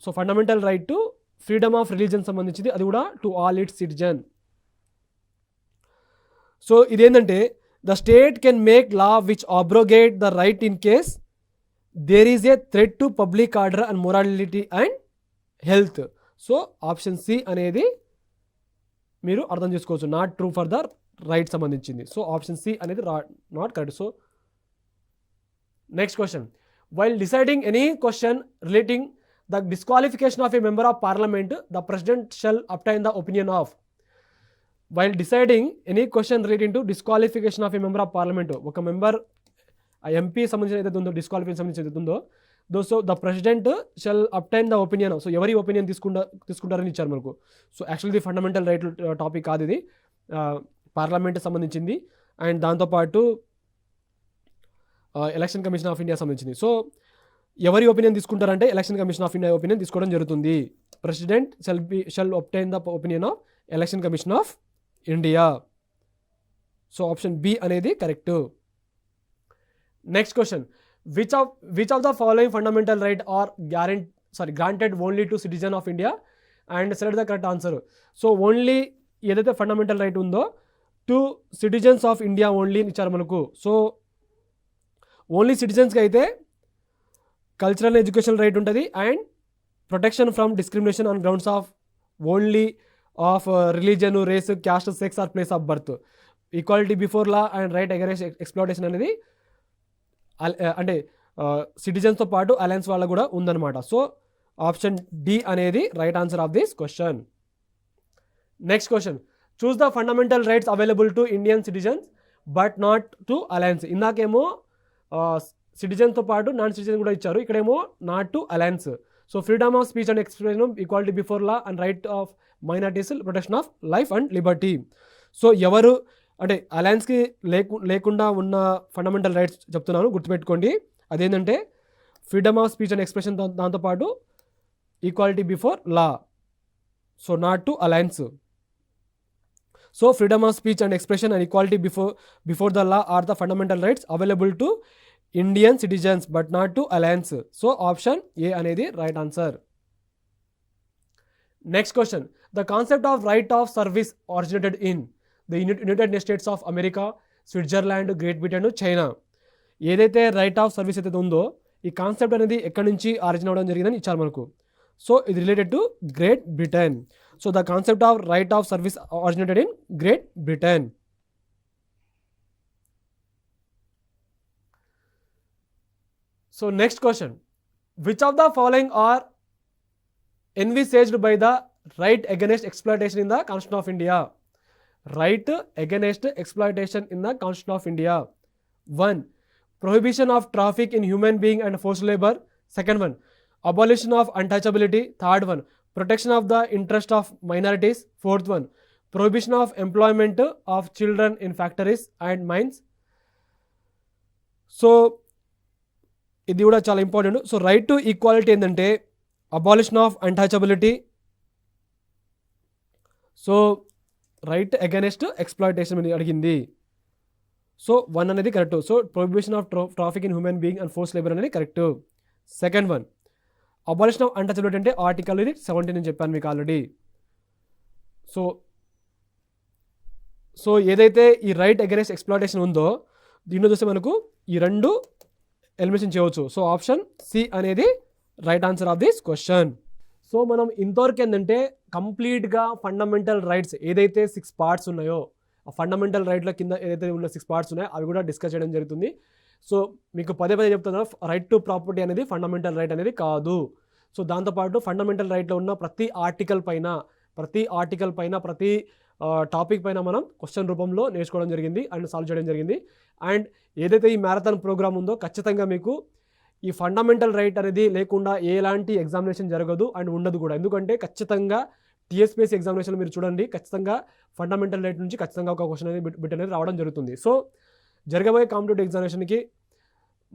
So fundamental right to freedom of religion సంబంధించింది, అది కూడా to all its citizen. So ఇదేంటంటే the state can make law which abrogate the right in case there is a threat to public order and morality and health. So option C అనేది మీరు అర్థం చేసుకోవచ్చు, not true for the right సంబంధించింది. సో ఆప్షన్ సి అనేది not correct. So next question, while deciding any question relating the disqualification of a member of parliament the president shall obtain the opinion of. While deciding any question relating to disqualification of a member of parliament, ఒక మెంబర్ ఆ ఎంపీ సంబంధించిన ఏదైతే ఉందో డిస్క్వాలిఫికేషన్ సంబంధించి ఏదైతే ఉందో so the president shall obtain the opinion. So ఎవరి ఒపీనియన్ తీసుకుంటారని ఇచ్చారు మనకు. సో యాక్చువల్లీ ఇది ఫండమెంటల్ రైట్ టాపిక్ కాదు, ఇది పార్లమెంట్ సంబంధించింది అండ్ దాంతోపాటు ఎలక్షన్ కమిషన్ ఆఫ్ ఇండియా సంబంధించింది. సో ఎవరి ఒపీనియన్ తీసుకుంటారంటే election commission of India opinion తీసుకోవడం జరుగుతుంది. President shall obtain the opinion of election commission of India. So option B అనేది correct. Next question, which of the following fundamental right are granted only to citizen of India and select the correct answer. So only ఏదైతే ఫండమెంటల్ రైట్ ఉందో to citizens of India only ఇచ్చారు మనకు. సో ఓన్లీ సిటిజన్స్కి అయితే కల్చరల్ ఎడ్యుకేషన్ రైట్ ఉంటుంది and protection from discrimination on grounds of only of religion, race, caste, sex or place of birth, equality before law and right against exploitation అనేది అంటే సిటిజన్స్తో పాటు అలయన్స్ వాళ్ళ కూడా ఉందన్నమాట. సో ఆప్షన్ డి అనేది right answer of this question. Next question, choose the fundamental rights available to Indian citizens but not to aliens. ఇందాకేమో సిటిజన్తో పాటు నాన్ సిటిజన్ కూడా ఇచ్చారు, ఇక్కడేమో not to aliens. So freedom of speech and expression, equality before law and right of minorities, protection of life and liberty. So ఎవరు అంటే అలయన్స్కి లేకుండా ఉన్న ఫండమెంటల్ రైట్స్ చెప్తున్నాను, గుర్తుపెట్టుకోండి. అదేంటంటే freedom of speech and expression, దాంతోపాటు equality before law. So not to aliens. So freedom of speech and expression and equality before the law are the fundamental rights available to Indian citizens but not to aliens. So option ఏ అనేది right answer. Next question, the concept of right of service originated in the United States of America, Switzerland, Great Britain, China. ఏదైతే రైట్ ఆఫ్ సర్వీస్ అయితే ఉందో ఈ కాన్సెప్ట్ అనేది ఎక్కడి నుంచి ఆరిజిన్ అవ్వడం జరిగిందని ఇచ్చారు మనకు. సో ఇది related to Great Britain. So the concept of right of service originated in Great Britain. So next question, which of the following are envisaged by the right against exploitation in the Constitution of India? Right against exploitation in the Constitution of India. 1. Prohibition of traffic in human being and forced labor. Second one, abolition of untouchability. Third one, protection of the interest of minorities. Fourth one, prohibition of employment of children in factories and mines. So ఇది కూడా చాలా important. So right to equality ఏంటంటే abolition of untouchability. So right against exploitation అని అడిగింది. సో 1 అనేది correct. So prohibition of traffic in human being and force labour అనేది correct. Second one, abolition of untouchability అంటే ఆర్టికల్ 17 అని చెప్పాను మీకు ఆల్రెడీ. సో ఏదైతే ఈ రైట్ అగైనెస్ట్ ఎక్స్ప్లాయిటేషన్ ఉందో దీనిలో చూస్తే మనకు ఈ 2 ఎలిమినేషన్ చేయవచ్చు. సో ఆప్షన్ సి అనేది right answer of this question. So మనం ఇంతవరకు ఏంటంటే కంప్లీట్గా ఫండమెంటల్ రైట్స్ ఏదైతే 6 పార్ట్స్ ఉన్నాయో ఆ ఫండమెంటల్ రైట్ల కింద ఏదైతే ఉన్న 6 పార్ట్స్ ఉన్నాయో అవి కూడా డిస్కస్ చేయడం జరుగుతుంది. సో మీకు పదే చెప్తున్నా, రైట్ టు ప్రాపర్టీ అనేది ఫండమెంటల్ రైట్ అనేది కాదు. సో దాంతోపాటు ఫండమెంటల్ రైట్లో ఉన్న ప్రతి ఆర్టికల్ పైన ప్రతి టాపిక్ పైన మనం క్వశ్చన్ రూపంలో నేర్చుకోవడం జరిగింది అండ్ సాల్వ్ చేయడం జరిగింది. అండ్ ఏదైతే ఈ మ్యారథాన్ ప్రోగ్రామ్ ఉందో ఖచ్చితంగా మీకు ఈ ఫండమెంటల్ రైట్ అనేది లేకుండా ఎలాంటి ఎగ్జామినేషన్ జరగదు అండ్ ఉండదు కూడా. ఎందుకంటే ఖచ్చితంగా టీఎస్పీఎస్సీ ఎగ్జామినేషన్ మీరు చూడండి, ఖచ్చితంగా ఫండమెంటల్ రైట్ నుంచి ఖచ్చితంగా ఒక క్వశ్చన్ అనేది బిట్ అనేది రావడం జరుగుతుంది. సో జరగబోయే కాంపిటేటివ్ ఎగ్జామినేషన్కి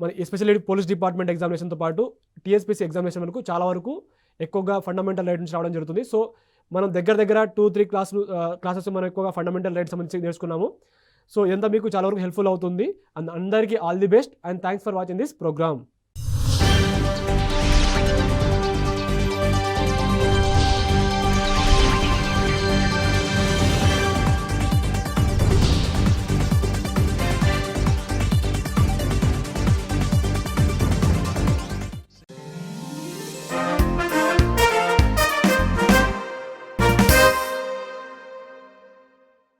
మన ఎస్పెషల్లీ పోలీస్ డిపార్ట్మెంట్ ఎగ్జామినేషన్తో పాటు టీఎస్పీఎస్సీ ఎగ్జామినేషన్ వరకు చాలా వరకు ఎక్కువగా ఫండమెంటల్ రైట్ నుంచి రావడం జరుగుతుంది. సో మనం దగ్గర 2-3 క్లాసెస్ మనం ఎక్కువగా ఫండమెంటల్ రైట్ సంబంధించి నేర్చుకున్నాము. సో ఎంత మీకు చాలా వరకు హెల్ప్ఫుల్ అవుతుంది. అందరికీ all the best and thanks for watching this programme.